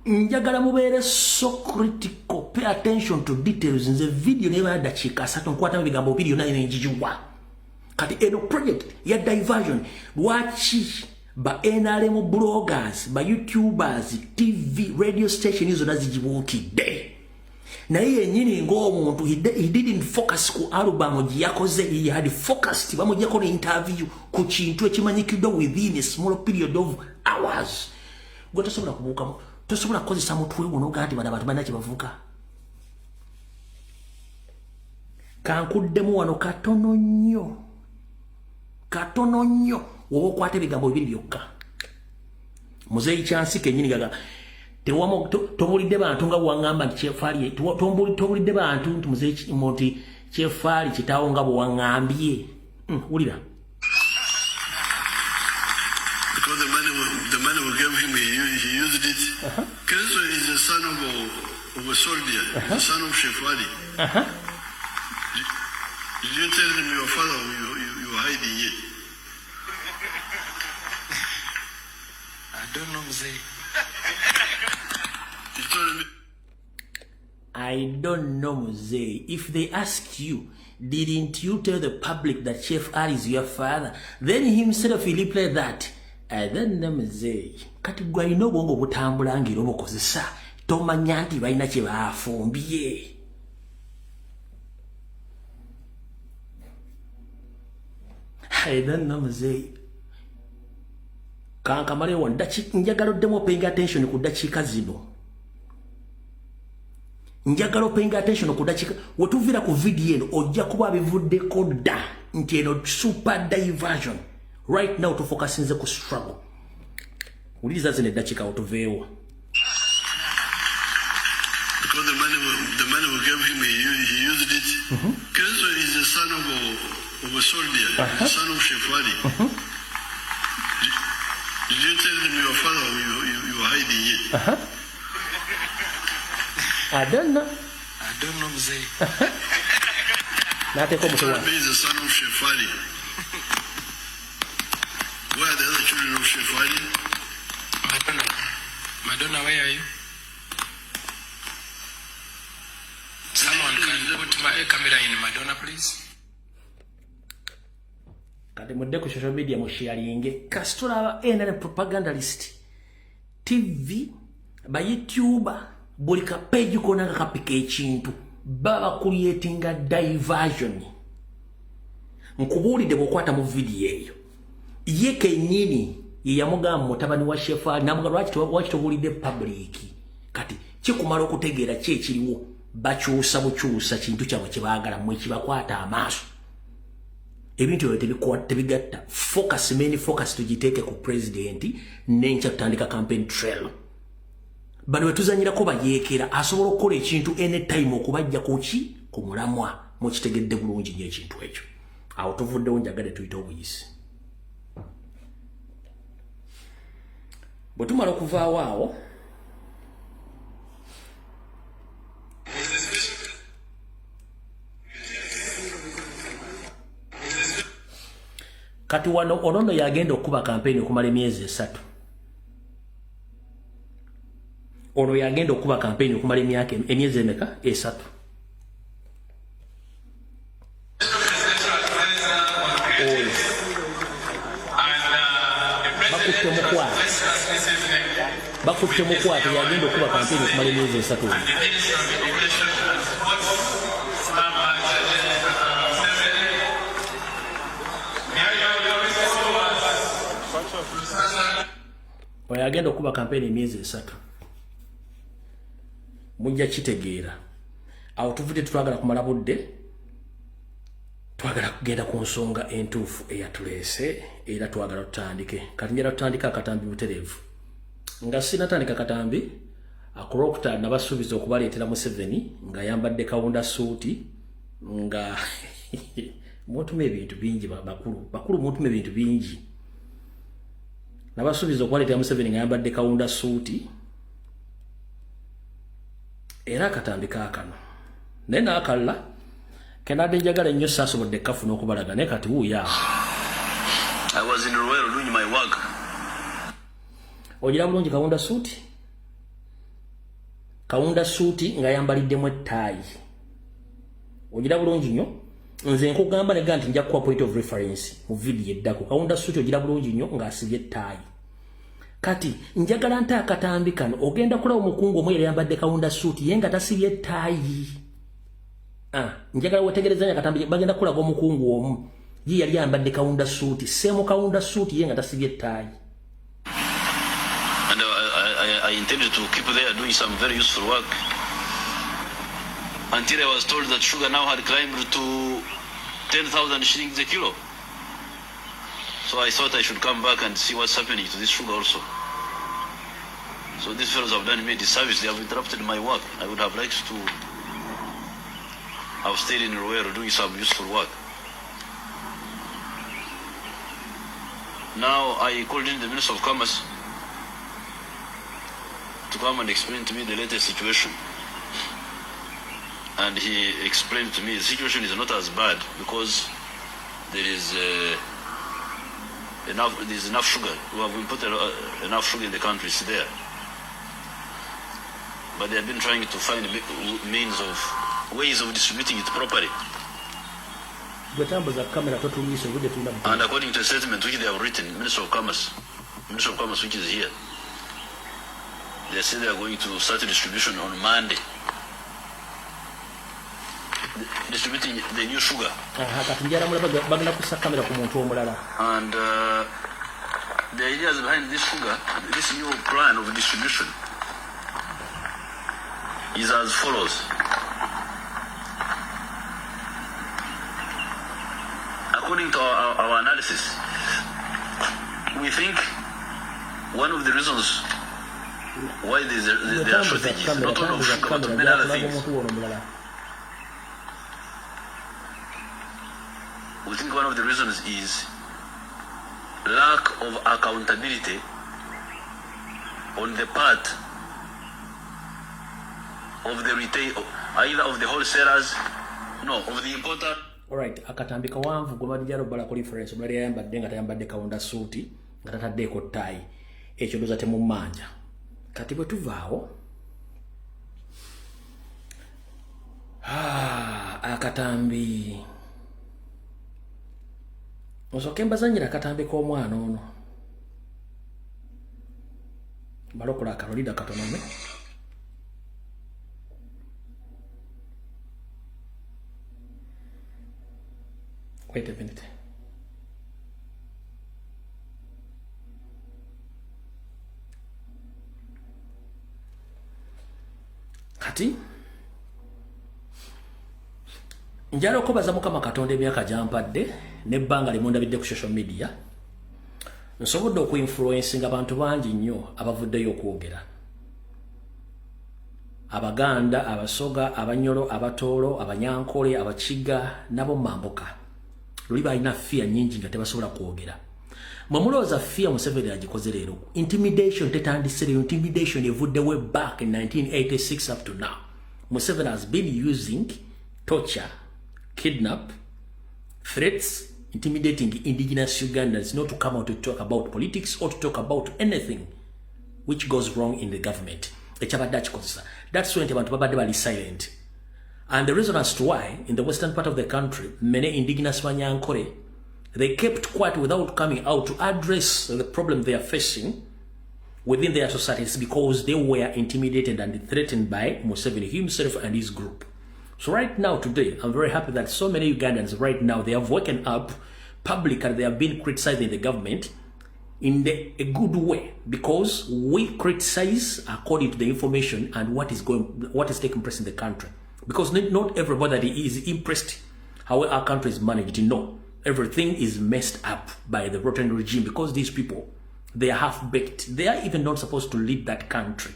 njagala mubeere so critical, pay attention to details. Nze video neba dakiika 3 nkwata ebigambo video nayo nenjijuwa kati eno project ya diversion lwaki ba NRM bloggers ba YouTubers TV radio station izo nazijibuukidde naye yennyini ng'omuntu he didn't focus ku album yakoze. He had focused bamujjako ne interview ku kintu ekimanyikiddwa within a small period of hours. Gwe tosobola kubuukamu, tosobola kukozesa mutwe guno gati bana abantu balina kye bavuga. Kankuddemu wano katono nnyo woba okwata ebigambo bibiri byokka. Muzeyi Chance kennyini gaga tobulidde bantu nga bwangamba nti kyefali tobulidde bantu nti muzeeki moti kyefali kitawo nga bwangambye ulira because the money we gave him he used it. Kenzo is the son of a soldier, the son of Shefali. Did you tell him your father you were hiding it? I don't know, Mzee. He told me. I don't know, Mzee. If they ask you, didn't you tell the public that Chef Ali is your father? Then himself he replied that. I don't know, Mzee. Kati gwa ino bongo butambula ngiro bokozesa. Tomanya nti balina kye baafumbye. I don't know, Mzee. Kankamale wa njagala demo paying attention ku dakiika zino. Njagala paying attention ku dakiika wetuvira ku video eno ojja kuba bivuddeko dda nti eno super diversion. Right now to focus in the struggle. Uliza zine dakiika otuveewo. Because the money we gave him he used it. Kenzo is the son of a soldier, the son of Shefali. Did you tell him your father you were hiding it? I don't know. I don't know, Mzee. Nate ko mutwa. He is the son of Shefali. Where are the other children of Shefali? Madonna, where are you? Someone can put my camera in Madonna, please. Kati mudde ku social media mu sharinge kasitula NRM propagandalist TV ba YouTuber buli ka page kona kapika ekintu baba creatinga diversion nkubulide bokwata mu video eyo ye kenyini ye yamugamba mutabani wa Shefali namugamba lwaki tobulide public kati kikumala okutegeera kye kiriwo bakyusa bukyusa kintu kyabwe kibaagala mwe kibakwata amaaso ebintu tebigatta main focus tugiteeke ku president nencha tutandika campaign trail bano wetuzanyirako bayeekera asobola okukola ekintu anytime okubajja kuki ku mulamwa mukitegedde bulungi nnyo ekintu ekyo awo tuvuddewo njagade tuyite obuyisi bwe tumala okuvaawo awo kati wano onono yagenda okuba kampeni okumala emyezi 3 ono yagenda okuba kampeni okumala emyezi emeka 3 bakutte mukwate yagenda okuba kampeni okumala emyezi 3 oyagenda okuba kampeni emyezi 3 mujja kitegeera awo tuvudde twagala kumala budde twagala kugenda ku nsonga entuufu eyatuleese era twagala tutandike kati njala tutandika akatambi butereevu nga sinatandika katambi akulokta nabasuubiza okubaleetera Museveni nga yambadde kawunda suuti nga mutume ebintu bingi bakulu mutume ebintu bingi nabasuubiza okubaleetera Museveni nga yambadde kawunda suuti era akatambi kaakano naye naakalala kenadde njagala ennyo saasobodde kafuna okubalaga naye kati wuuya I was in Ruwero doing my work. Ogira bulungi kawunda suuti nga yambaliddemu ettaayi ogira bulungi nnyo nze nkugamba nega nti nja kuwa point of reference mu video eddako kawunda suuti ogira bulungi nnyo ng'asibye ettaayi kati njagala nta akatambi kano ogenda kulaba omukungu omwe yali yambadde kawunda suuti ye nga tasibye ettaayi njagala wetegerezanya akatambi bagenda kulaga omukungu omu ye yali yambadde kawunda suuti seemu kawunda suuti ye nga tasibye ettaayi. And I intended to keep there doing some very useful work until I was told that sugar now had climbed to 10,000 shillings a kilo. So I thought I should come back and see what's happening to this sugar also. So these fellows have done me a disservice. They have interrupted my work. I would have liked to have stayed in Ruero doing some useful work. Now I called in the Minister of Commerce to come and explain to me the latest situation. And he explained to me the situation is not as bad because there is enough sugar. We have put enough sugar in the country, it's there. But they have been trying to find ways of distributing it properly. And according to a statement which they have written, Minister of Commerce which is here, they say they are going to start a distribution on Monday. Distributing the new sugar. And the ideas behind this sugar, this new plan of distribution, is as follows. According to our analysis, we think one of the reasons why there are shortages, not only of sugar, but many other things. We think one of the reasons is lack of accountability on the part of the retail, either of the wholesalers, of the importer. Alright, akatambi kawanvu gwe badijalo bala ku reference omulali ayambadde nga tayambadde kawunda suuti nga tataddeeko ttayi ekyo ndooza temumanja. Kati bwe tuvaawo akatambi osooke mbazannyira akatambi k'omwana ono balokola akalolida katonome. Wait a minute. Kati njala okubaza Mukama Katonda emyaka gyampadde n'ebbanga lye mundabidde ku social media nsobodde okuinfluencinga abantu bangi nnyo abavuddeyo okwogera. Abaganda, Abasoga, Abanyoro, Abatoolo, Abanyankole, Abakiga nabo mambuka. Luli balina fear nyingi nga tebasobola kwogera. Mwemulowooza fear Museveni agikoze leero. Intimidation tetandise leero. Intimidation evudde way back in 1986 up to now. Museveni has been using torture, kidnap, threats, intimidating indigenous Ugandans not to come out to talk about politics or to talk about anything which goes wrong in the government. That's when abantu babadde bali silent. And the reason as to why, in the western part of the country, many indigenous Banyankore, they kept quiet without coming out to address the problem they are facing within their societies because they were intimidated and threatened by Museveni himself and his group. So right now, today, I'm very happy that so many Ugandans right now, they have woken up publicly, they have been criticizing the government in a good way because we criticize according to the information and what is taking place in the country. Because not everybody is impressed how our country is managed. No, everything is messed up by the rotten regime because these people, they are half-baked. They are even not supposed to lead that country.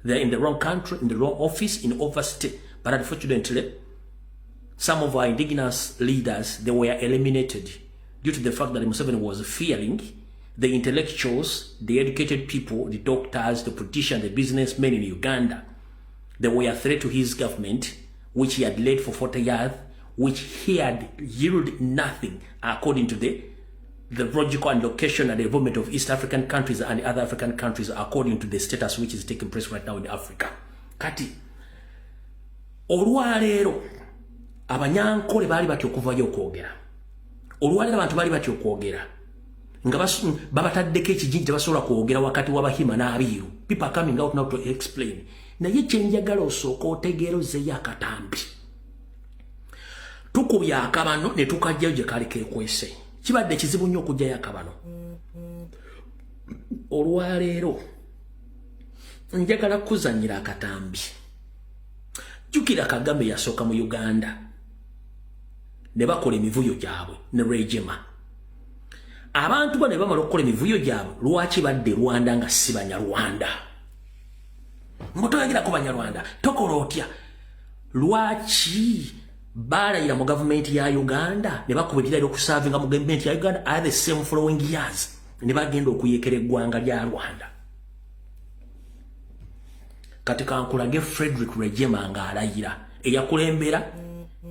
They are in the wrong country, in the wrong office, in overstay. But unfortunately, some of our indigenous leaders, they were eliminated due to the fact that Museveni was fearing the intellectuals, the educated people, the doctors, the politicians, the businessmen in Uganda. They were a threat to his government, which he had led for 40 years, which he had yielded nothing according to the logical and location and development of East African countries and other African countries according to the status which is taking place right now in Africa. Kati, olwaleero Abanyankole bali batyo okuvayo okwogera. Olwaleero abantu bali batyo okwogera. Nga babataddeko ekijinji tebasobola kwogera wakati w'Abahima n'Abiiru. People are coming out now to explain. Naye kyenjagala osooka otegeerozeeyo akatambi. Tukubye akabano ne tukajjayo gye kali keekwese. Kibadde kizibu nnyo okujjayo akabano. Olwaleero njagala kuzannyira akatambi. Jjukira Kagame yasooka mu Uganda ne bakola emivuyo gyabwe ne Rejema. Abantu bano ne bamala okukola emivuyo gyabwe lwaki badde Rwanda nga si Banyarwanda? ngotoyagira ku banyarwanda tokola otya lwaki balayira mu government ya Uganda ne bakubirira okusavinga mu government ya Uganda are the same following years ne bagenda okuyekera eggwanga lya Rwanda katika nkulage Frederick Rejema nga alayira eyakulembera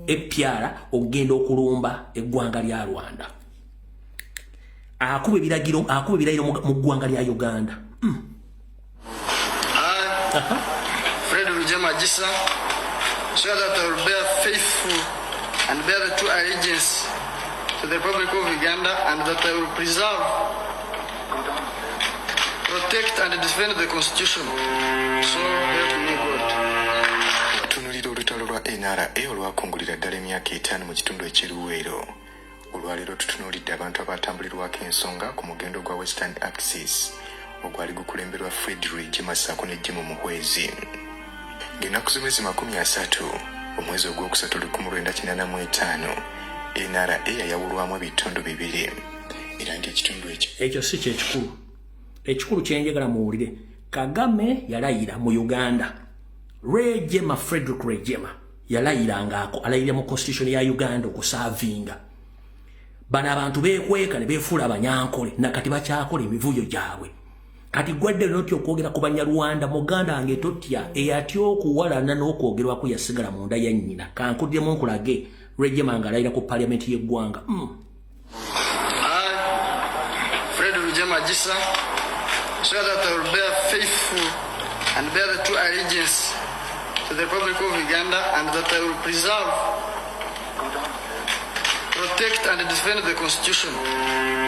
epyara okugenda okulumba eggwanga lya Rwanda akube biragiro mu ggwanga lya Uganda Frederick Rejema Gisa so that I will bear faithful and bear the true allegiance to the Republic of Uganda and that I will preserve, protect and defend the Constitution. So help me God. Tunulira olutalo lwa NRA olwakungulira ddala emyaka 5 mu kitundu ekiruweero. Olwaleero tutunuulidde abantu abatambulirwako ensonga ku mugendo gwa Western Axis ogwali gukulemberwa Frederick Rejema ssaako ne Jim Muhwezi. Ng'ennaku z'omwezi 30 omwezi ogwokusatu 1985 NRA yayawulwamu ebitundu bibiri era ng'ekitundu ekyo si kyekikulu ekikulu kyenjagala muwulire Kagame yalayira mu Uganda Rejema Frederick Rejema yalayirangako alayira mu constitution ya Uganda okusavinga bana abantu bekweka ne befuula abanyankole nakati bakyakola emivuyo gyabwe kati gwadde noti okwogera ku banyarwanda muganda wange totya eyatya okuwalana n'okwogerwako yasigala munda ya nnyina kankuddemu nkulage Rejema nga alayira ku parliament y'eggwanga Frederick Rejema Gisa so that I will bear faithful and bear the true allegiance to the Republic of Uganda and that I will preserve, protect and defend the Constitution.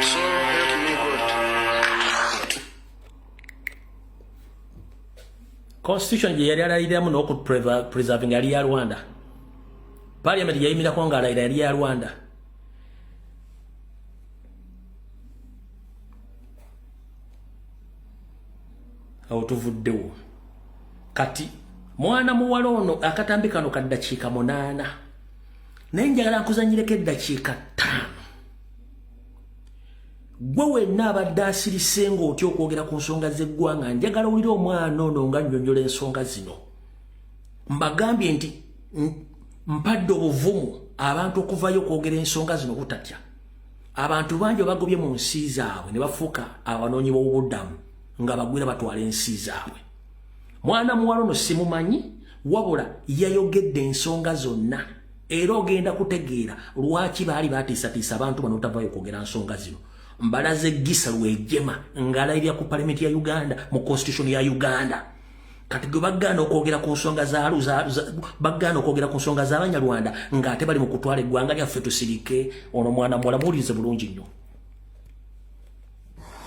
So help me God. Constitution je yali alayiramu n'oku preserving yali ya Rwanda. Parliament yayimirako nga alayira yali ya Rwanda. Awo tuvuddewo. Kati mwana muwala ono akatambi kano ka ddakiika 8 naye njagala nkuzanyireko eddakiika 5 gwe wenna abadde asirise ng'otya okwogera ku nsonga z'eggwanga njagala owulire omwana ono nga nnyonnyola ensonga zino mbagambye nti mpadde obuvumu abantu okuvayo okwogera ensonga zino butatya abantu bangi bagobye mu nsi zaabwe ne bafuuka abanoonyi b'obubuddamu nga bagwira batwala ensi zaabwe mwana muwala ono simumanyi wabula yayogedde ensonga zonna era ogenda kutegeera lwaki baali batiisatiisa abantu bano otavayo okwogera nsonga zino mbalaze Gisa Rejema ng'alayirira ku parliament ya Uganda mu constitution ya Uganda kati gwe baggaana okwogera ku nsonga baggaana okwogera ku nsonga z'Abanyarwanda ng'ate bali mu kutwala eggwanga lyaffe tusirike ono mwana muwala muwulirize bulungi nnyo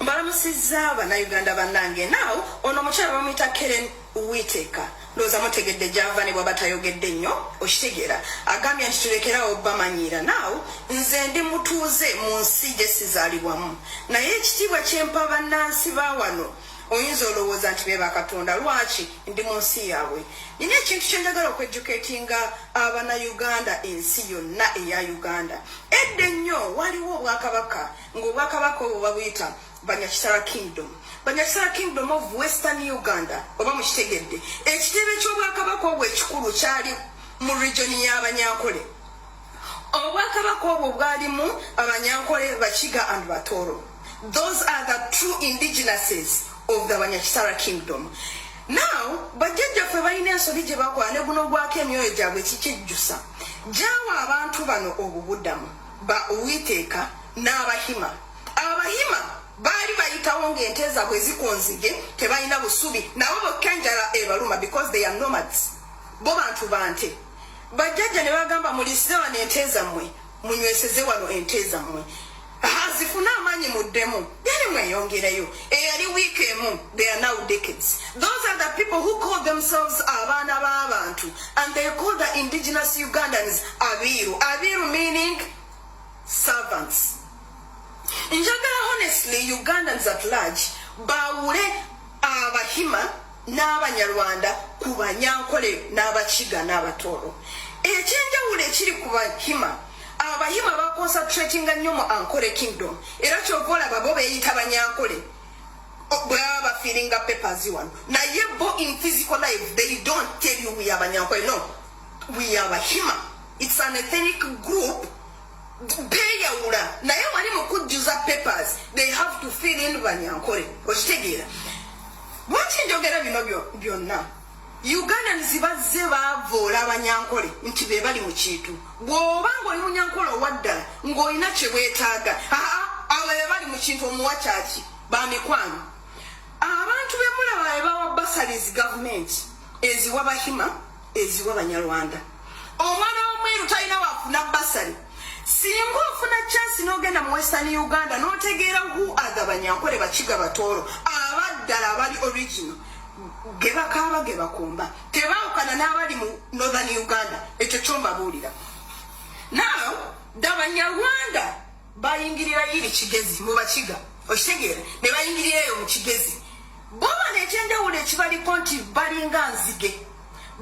Mbalamusizza bannayuganda bannange naawe ono omukyala bamuyita Karen Whittaker ndowooza mutegedde gy'ava ne bw'aba tayogedde nnyo okitegeera agambye nti tulekerawo bamanyiira naawe nze ndi mutuuze mu nsi gye sizaalibwamu naye ekitiibwa kyempa bannansi ba wano oyinza olowooza nti be bakatonda lwaki ndi mu nsi yaabwe nina ekintu kyenjagala okwejuketinga abanayuganda ensi yonna eya Uganda edda ennyo waliwo obwakabaka ng'obwakabaka obwo babuyita Banyakisara Kingdom. Banyakisara Kingdom of Western Uganda. Oba mukitegedde. Ekitebe ky'obwakabaka obwo ekikulu kyali mu region y'Abanyankole. Obwakabaka obwo bwalimu Abanyankole, Bakiga and Batoro. Those are the true indigenouses of the Banyakisara Kingdom. Now, bajjajjaffe balina ensobi gye bakola ne guno gwako emyoyo gyabwe kikijjusa. Gyawa abantu bano obubuddamu ba Whittaker n'Abahima. Abahima bali bayitawo ng'ente zaabwe zikonzige tebalina busubi nabo bokka enjala ebaluma because they are nomads bo bantu bante bajjajja ne bagamba mulisize wano ente zammwe munyweseze wano ente zammwe zifuna amaanyi muddemu yali mweyongereyo eyali wiiki emu they are now decades those are the people who call themselves abaana b'abantu and they call the indigenous Ugandans abiru meaning servants. Njagala honestly Ugandans at large bawule Abahima n'Abanyarwanda ku Banyankole n'Abakiga n'Abatoro. Ekyenjawulo ekiri ku Bahima Abahima bakonsatratinga nnyo mu Ankole Kingdom era kyovola babo beeyita Banyankole bwaba filling up papers one. Na yebo in physical life, they don't tell you we are Banyankole. No, we are Bahima. It's an ethnic group. Na yebo wali mukujuza papers, they have to fill in Banyankole. Oshitegera. Wachi njogera bino byonna. Ugandans bazeba vola Banyankole nti be bali mu kintu. Bw'obanga oli Munyankole owaddala ng'olina kye weetaaga. Abo be bali mu kintu omuwa kyaki bamikwano. Abantu b'emulaba bawa bursaries government eziwa Bahima eziwa Banyarwanda. Omwana w'omweru talina wafuna bursary. Singa ofuna chance n'ogenda mu Western Uganda n'otegeera who are the Banyankole Bakiga Batooro abaddala abali original. Geba kaba geba kumba tebawukana n'abali mu Northern Uganda ekyo kyombabuulira. Now the Banyarwanda bayingirira yiri Kigezi mu Bakiga okitegeera ne bayingirira eyo mu Kigezi boba n'ekyenjawulo ekibaliko nti balinga nzige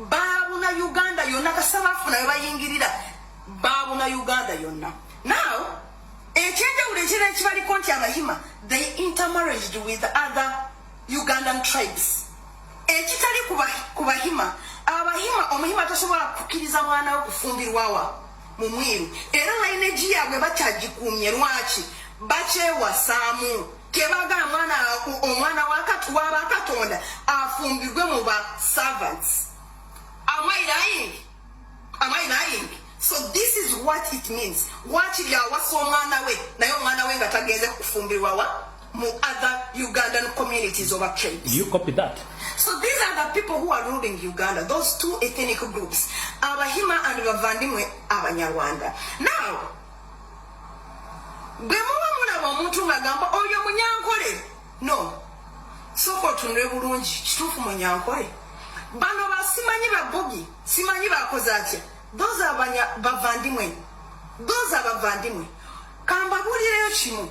baabuna Uganda yonna kasaba afuna we bayingirira baabuna Uganda yonna. Now ekyenjawulo ekirala ekibaliko nti Abahima they intermarried with other Ugandan tribes. Ekitali ku Bahima Abahima Omuhima tasobola kukkiriza mwana we kufumbirwawa mu mwiru era lineage yaabwe bakyagikumye lwaki bakyewasaamu tebaga omwana wa Katonda afumbirwe mu ba servants. Am I lying? So this is what it means. Wachi byawasa omwana we naye omwana we nga tagenze kufumbirwawa mu other Ugandan communities of tribes. You copy that? So these are the people who are ruling Uganda, those two ethnic groups, Abahima and Bavandimwe Abanyarwanda. Now, no. So for Tunrebulunji, Chufu Munyankole. Banova Simanyi Babogi, Simanyi Bakozati. Those are Bavandimwe. Those are Bavandimwe. Kambabuli Chimu.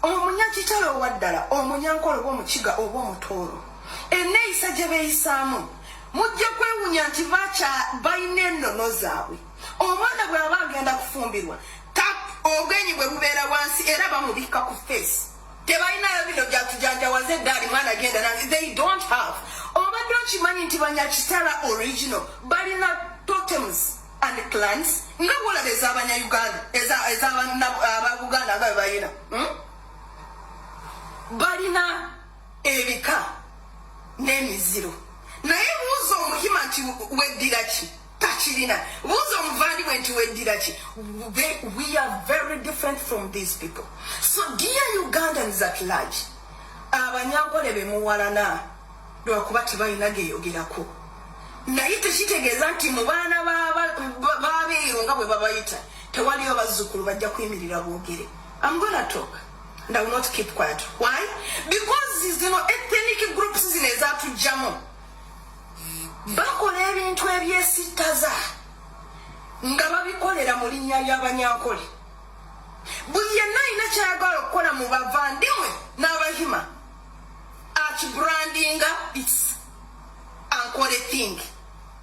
Omunyakitalo waddala, Omunyankole w'Omukiga Obw'Omutoro. Eneisa gyebeisamu mujja kwewunya nti balina ennono zaabwe. Omwana bw'aba agenda kufumbirwa obwenyi bwe bubeera wansi era bamubika ku face. Tebalinayo bino byatujanjawaze eddaali mwana agenda nange. They don't have. Obadde okimanyi nti Banyakitala original balina totems and clans nga bwolaba ez'Abanyayuganda ez'Abaganda nga bwe balina balina ebika n'emiziro. Naye buuza Omuhima nti weddira ki takirina. Buuza Omuvandimwe nti weddira ki. We are very different from these people. So dear Ugandans at large, Abanyankole be muwalana lwakuba tebalina geeyogerako. Naye tekitegeeza nti mu baana b'abeeru nga bwe babayita tewaliyo bazzukulu bajja kuyimirira boogere. I'm gonna talk. And I will not keep quiet. Why? Because ethnic groups zino ezatujjamu bakola ebintu ebyesittaza nga babikolera mu linnya ly'Abanyankole. Buli yenna alina kyayagala okukola mu Bavandimwe n'Abahima akibrandinga it's Ankole thing.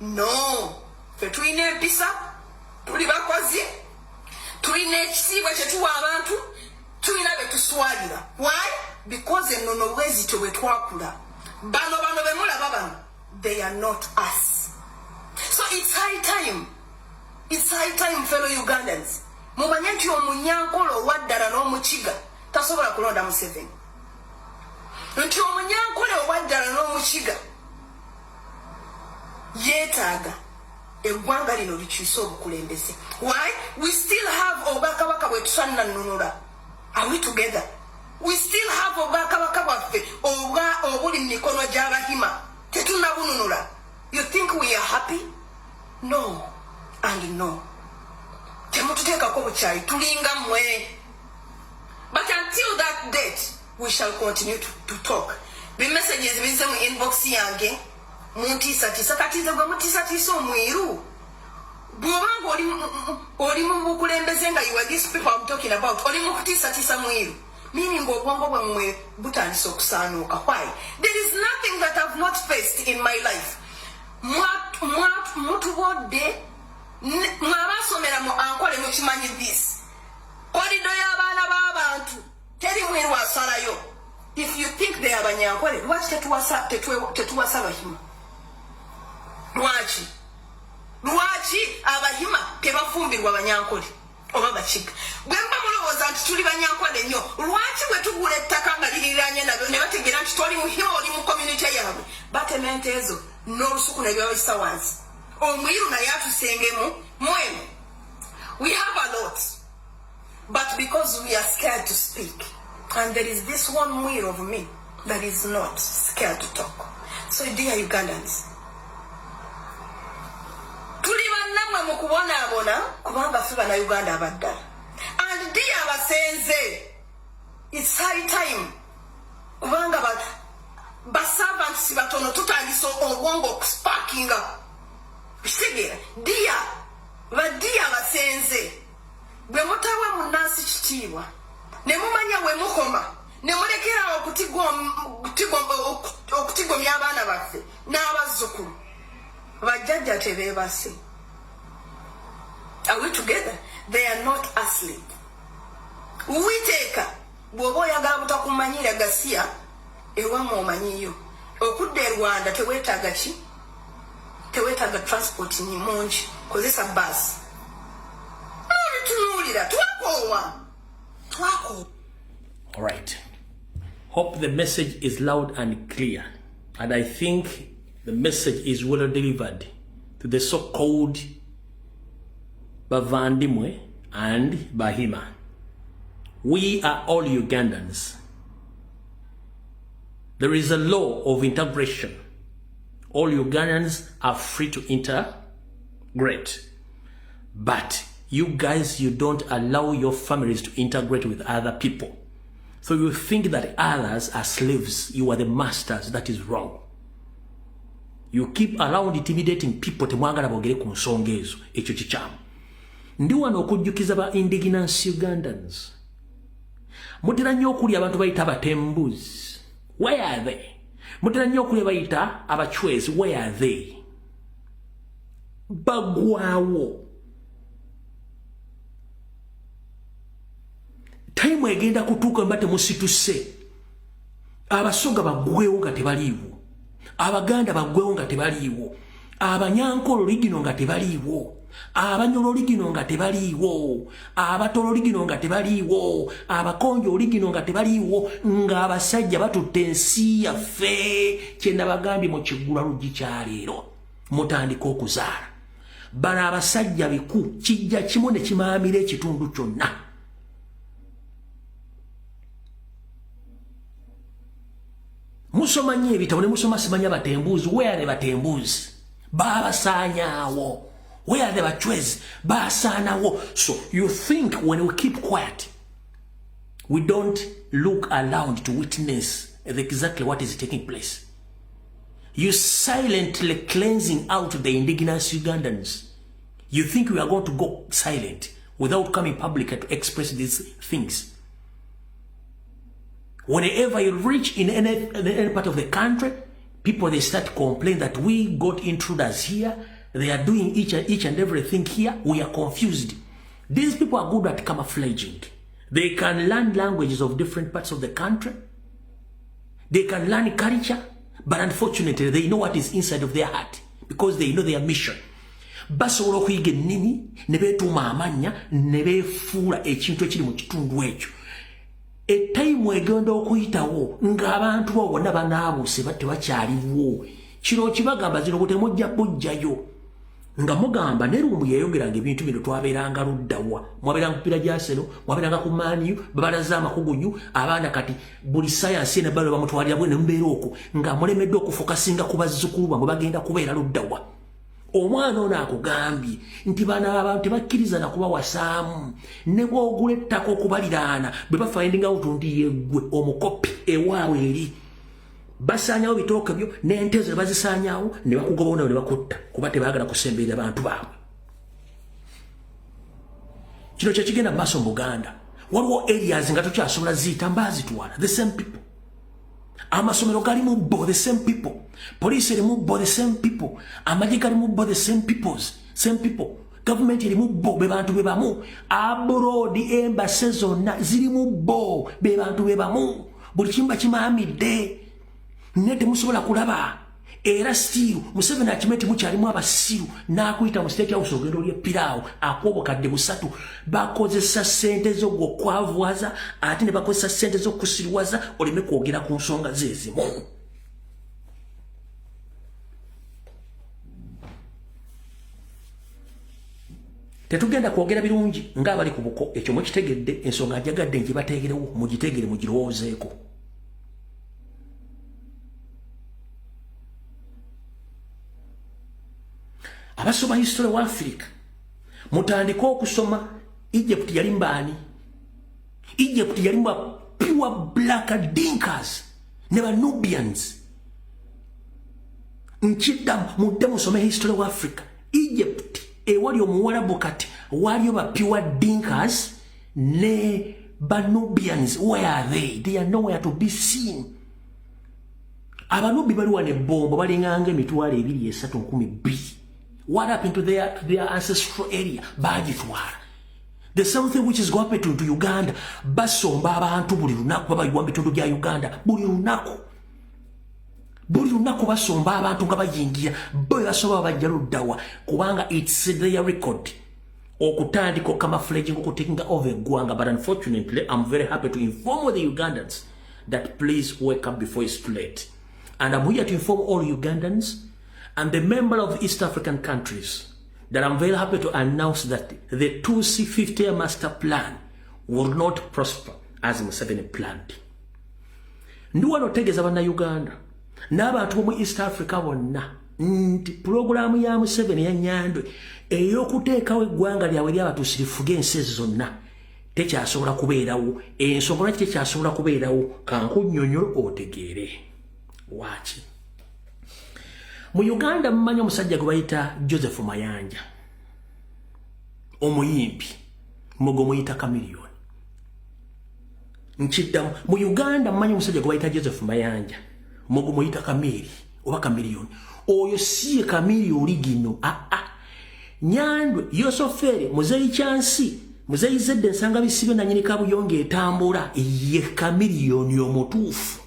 No. Ffe tulina empisa, tuli bakozi, tulina ekitiibwa kye tuwa abantu, tulina be tuswalira. Why? Because ennono bwezityo bwe twakula. Bano be mulaba bano, they are not us. So it's high time. It's high time, fellow Ugandans. Mumanye nti Omunyankole owaddala n'Omukiga tasobola kulonda Museveni. Nti Omunyankole owaddala n'Omukiga yeetaaga eggwanga lino likyuse obukulembeze. Why? We still have Obwakabaka bwe tusanannunula. Are we together? We still have Obwakabaka bwaffe obuli mu mikono gy'Abahima tetunnabununula. You think we are happy? No and no. Temututeekako bukyayi tulinga mmwe. But until that date we shall continue to talk. The messages bize mu inbox yange muntiisatiisa kati nze gwe mutiisatiisa omweru. Bw'obanga oli mu bukulembeze nga you are these people I'm talking about, oli mu kutiisatiisa mweru, meaning obwongo bwammwe butandisa okusaanuuka. Why? There is nothing that I've not faced in my life. Mutubodde mwabasomera mu Ankole mukimanyi this. Korido y'abaana b'abantu teri mweru asalayo. If you think they are banyankole lwaki tetuwasa abahima lwaki abahima tebafumbirwa banyankole oba bakiga bwe mba mulowooza nti tuli banyankole nnyo lwaki bwe tugula ettaka nga liriranye nabyo ne bategeera nti toli muhima oli mu community yaabwe batema ente ezo n'olusuku ne byawisa wansi omwiru naye atusengemu mwenu. We have a lot, but because we are scared to speak, and there is this one way of me that is not scared to talk. So dear Ugandans, tuli bannamwe mu kubonaabona kubanga ffe bana Uganda abaddala, and dear abasenze, it's high time kubanga baservants batono tutandisa obwongo okusparkinga kitegeera dear badia basenze bwe mutawe munansi kitiibwa ne mumanya we mukoma ne mulekera okutigomya abaana baffe n'abazzukulu bajjajja tebeebase. Are we together? They are not asleep. Witeeka bw'oba oyagala butakumanyira gasiya ewamu omanyiyo okudda e Rwanda teweetaaga ki teweetaaga transport mungi kozesa bus. All right. Hope the message is loud and clear, and I think the message is well delivered to the so-called Bavandimwe and Bahima. We are all Ugandans. There is a law of integration. All Ugandans are free to integrate. But you guys, you don't allow your families to integrate with other people. So you think that others are slaves. You are the masters. That is wrong. You keep around intimidating people. Temwagala bogere ku nsonga ezo. Ekyo kikyamu. Ndi wano okujjukiza ba indigenous Ugandans. Mutera nnyo okulya abantu bayita abatembuzi. Where are they? Mutera nnyo okulya bayita abachwezi. Where are they? Bagwawo. Time egenda kutuuka mbate musituse. Abasoga bagwewo nga tebaliiwo. Abaganda bagwewo nga tebaliiwo. Abanyankolo ligino nga tebaliiwo. Abanyolo ligino nga tebaliiwo. Abatolo ligino nga tebaliiwo. Abakonjo ligino nga tebaliiwo. Nga abasajja batutte ensi yaffe. Kye nabagambye mu kiggula luggi kya leero. Mutandika okuzaala. Bano abasajja biku kijja kimu ne kimaamira ekitundu kyonna. Musoma nnyo ebitabo ne musoma simanya batembuzi. Where are the batembuzi? Babasaanyawo. Where are the bachwezi? Basaanawo. So you think when we keep quiet, we don't look around to witness exactly what is taking place. You silently cleansing out the indigenous Ugandans. You think we are going to go silent without coming public to express these things. Whenever you reach in any part of the country, people, they start complaining that we got intruders here. They are doing each and everything here. We are confused. These people are good at camouflaging. They can learn languages of different parts of the country. They can learn culture. But unfortunately, they know what is inside of their heart because they know their mission. Basobola okuyiga ennimi ne beetuuma amannya ne beefuula ekintu ekiri mu kitundu ekyo. Etaimu egenda okuyitawo ng'abantu bo bonna banaabuuse tebakyaliwo. Kino kibagamba zino butemujja bujjayo. Nga mugamba ne lumu yeeyogeranga ebintu bino twabeeranga luddawa. Mwabeeranga ku mpira gya Arsenal, mwabeeranga ku Man U, babalaza amakugunyu, abaana kati buli sayansi ene balo bamutwalira bwe ne mbeera okwo nga mulemeddwa okufokasinga ku bazzukulu bamwe bagenda kubeera luddawa. Omwana ono akugambye nti bana abantu tebakkiriza na kubawasaamu ne bw'ogula ettaka okubaliraana bwe bafinding out nti yeggwe omukopi ewaabwe eri. Basaanyawo bitooke byo n'ente zo bazisaanyawo ne bakugobawo nawe ne bakutta kuba tebaagala kusemberera abantu baabwe. Kino kye kigenda mu maaso mu Buganda. Waliwo areas nga tukyasobola ziyita mbaazitwala. The same people. Amasomero galimu bo the same people. Police erimu bo the same people. Amagye galimu bo the same people. Government erimu bo be bantu be bamu. Abroad embassy zonna zirimu bo be bantu be bamu. Buli kimba kimaamidde. nete musobola kulaba era stiru Museveni akimeti mukyalimu abasiru n'akuyita mu state house ogendo lye piraawo akwobokadde busatu bakozesa sente zo gwokwavuwaza ate ne bakozesa sente zo kusiriwaza oleme kwogera ku nsonga zezimu. Tetugenda kwogera birungi ng'abali ku buko ekyo mukitegedde ensonga ajagadde ngibateegerewo mugitegere mugirowoozeeko. Abasoma history wa Africa mutandika okusoma Egypt yali mbaani. Egypt yali mwa pure black Dinkas ne ba Nubians. Nchida mudde musome history wa Africa. Egypt wali omuwarabu kati wali ba pure Dinkas ne ba Nubians. Where are they? They are nowhere to be seen. Abanubi bali wane bombo bali ngange mitwale 232. What happened to their ancestral area? Bagitwala. The same thing which is going to Uganda. Basomba abantu buli lunaku babayiwa bitundu bya Uganda. Buli lunaku basomba abantu nga bayingira. Boy basoba bajja luddawa kubanga it's their record. Okutandika camouflaging okutekinga over eggwanga. But unfortunately, I'm very happy to inform the Ugandans that please wake up before it's too late. And I'm here to inform all Ugandans and the member of East African countries that I'm very happy to announce that the 2C50 master plan will not prosper as Museveni planned. Nduwa notegeza bana Uganda n'abantu bomu East Africa bonna nti programu ya Museveni ya Nyandwe eyokuteekawo eggwanga lyabwe ly'abatuusirifuge ensi zonna tekyasobola kubeerawo. Ensonga lwaki tekyasobola kubeerawo kankunnyonnyola otegeere. Wachi mu Uganda mmanyi omusajja gwe bayita Joseph Mayanja omuyimbi mugo muyita Chameleon. Nchiddamu mu Uganda mmanyi omusajja gwe bayita Joseph Mayanja mugo muyita Kameli oba Chameleon. Oyo siye Chameleon origino. Nyandwe Yosofere muzeyi chansi muzeyi zedde nsanga bisibe na nyini kabuyonge etambula ye Chameleon y'omutuufu.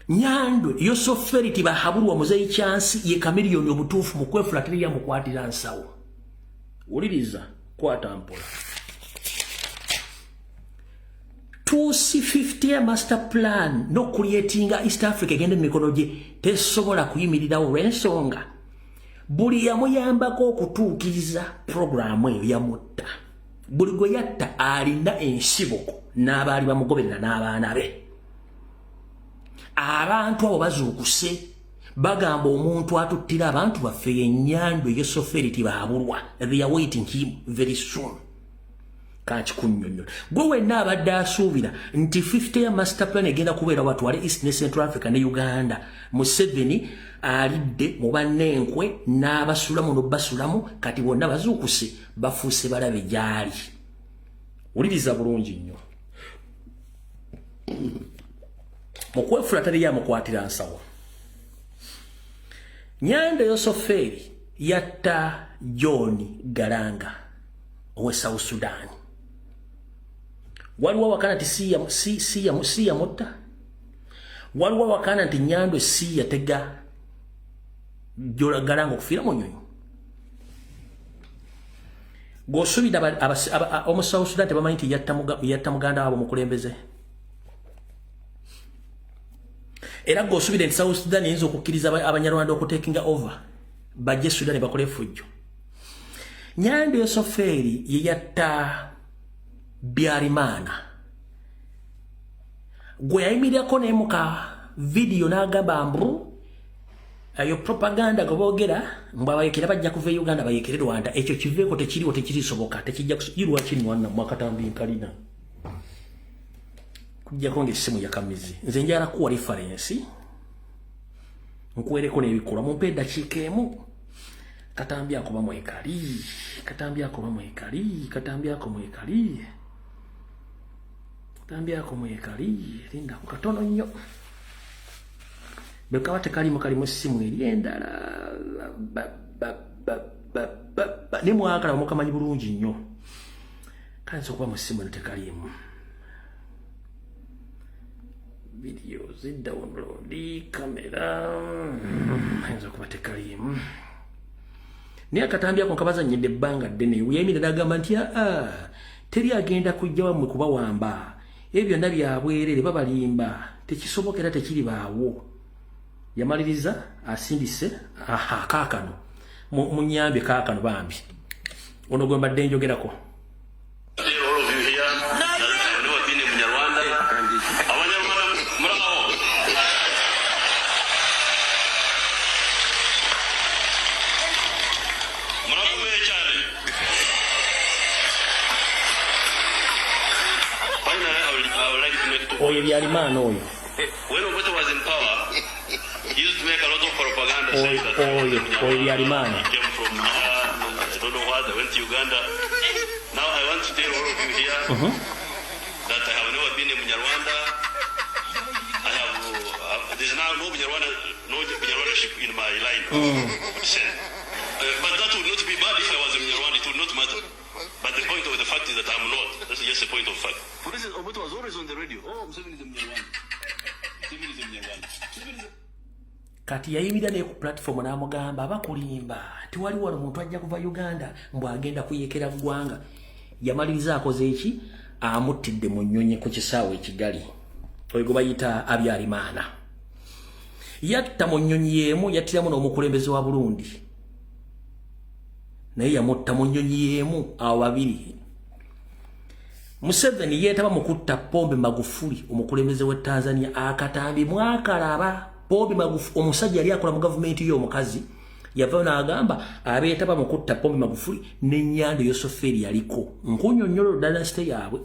Nyandwe Yosoferi tibahabulwa muzeyi chansi ye Chameleon obutuufu mu kwefulatiriya mu kwatira nsawo. Uliriza kwata mpola. 2C50 master plan no creating East Africa egende mikono gye tesobola kuyimirira olw'ensonga buli yamuyambako okutuukiriza programu eyo yamutta. Buli gwe yatta alina ensiboko n'abaali bamugoberera n'abaana be. Abantu abo bazuukuse bagamba omuntu atuttira abantu baffe ye Nyandwe Yosoferi tibaabulwa. They are waiting him very soon. Kanchikunnyonnyola gwe wenna abadde asuubira nti 50 master plan egenda kubeera watwale East ne Central Africa ne Uganda. Museveni alidde mu bannenkwe n'abasulamu n'obbasulamu kati bonna bazuukuse bafuuse balabe gyali. Uliriza bulungi nnyo. Mukwefulatiriya mukwatira nsawo. Nyandwe Yosoferi yatta John Garanga owe South Sudan. Waliwo wakana nti si ya mutta. Waliwo wakana nti Nyandwe si yatega Garanga okufiira mu nnyonyi. G'osuubira omu South Sudan tebamanyi nti yatta muganda waabwe mukulembeze. Era g'osuubira nti South Sudan eyinza okukkiriza Abanyarwanda okutekinga over bajje Sudan bakole effujjo. Nyandwe Yosoferi ye yatta Byarimana gwe yayimirirako nemuka video n'agamba mbu ayo propaganda gwe boogera mbu abayekera bajja kuva e Uganda bayekere Rwanda. Ekyo kiveeko tekiriwo tekirisoboka tekijja kusirwa kino wanna mwakatambi nkalina kujjako ng'essimu yakamizi. Nze njala kuwa reference nkuwereko n'ebikolwa mumpe eddakiika emu. Katambi ako mwekali katambi ako mwekali katambi ako mwekali katambi ako mwekali linda ku katono nnyo bekawate kalimu simu eri endala ne mwakala mukamanyi bulungi nnyo kanso kuba musimu tekalimu videos download camera kanso kuba tekalimu ne akatambi ako kabaza nyinde banga dene uyemi ndagamba nti teri agenda kujja wamwe kuba wamba ebyo nabi abwerere babalimba tekisobokera tekiri baawo yamaliriza asindise kakano munyambe kakano bambi ono gwe mbadde njogerako oyo byalimana oyo when Obote was in power, he used to make a lot of propaganda saying that came from I don't know what, I went to Uganda. Now I want to tell all of you here that I have never been in Munyarwanda. There's now no Munyarwanda-ship in my line. But that would not be bad if I was a Munyarwanda, it would not matter. But the point of the fact is that I'm not. That's just a point of fact. For instance, Obote was always on the radio. Oh, Museveni is a Munyarwanda. Museveni is a Munyarwanda. Kati yayimira ne ku platform n'amugamba abakulimba tiwali wano muntu ajja kuva Uganda mbw agenda kuyekera ggwanga. Yamaliriza akoze eki amuttidde mu nnyonyi ku kisaawe Kigali. Oyo gwe bayita Habyarimana. Yatta mu nnyonyi y'emu yattiramu n'omukulembeze wa Burundi. Naye yamutta mu nnyonyi y'emu abo babiri. Museveni yeetaba mu kutta Pombe Magufuli omukulembeze wa Tanzania akatambi mwakalaba. Pombe Magufuli omusajja yali akola mu gavumenti y'omukazi yava n'agamba abeetaba mu kutta Pombe Magufuli n'ennyanda Yosoferi yaliko nkunyonnyolo dynasty yaabwe.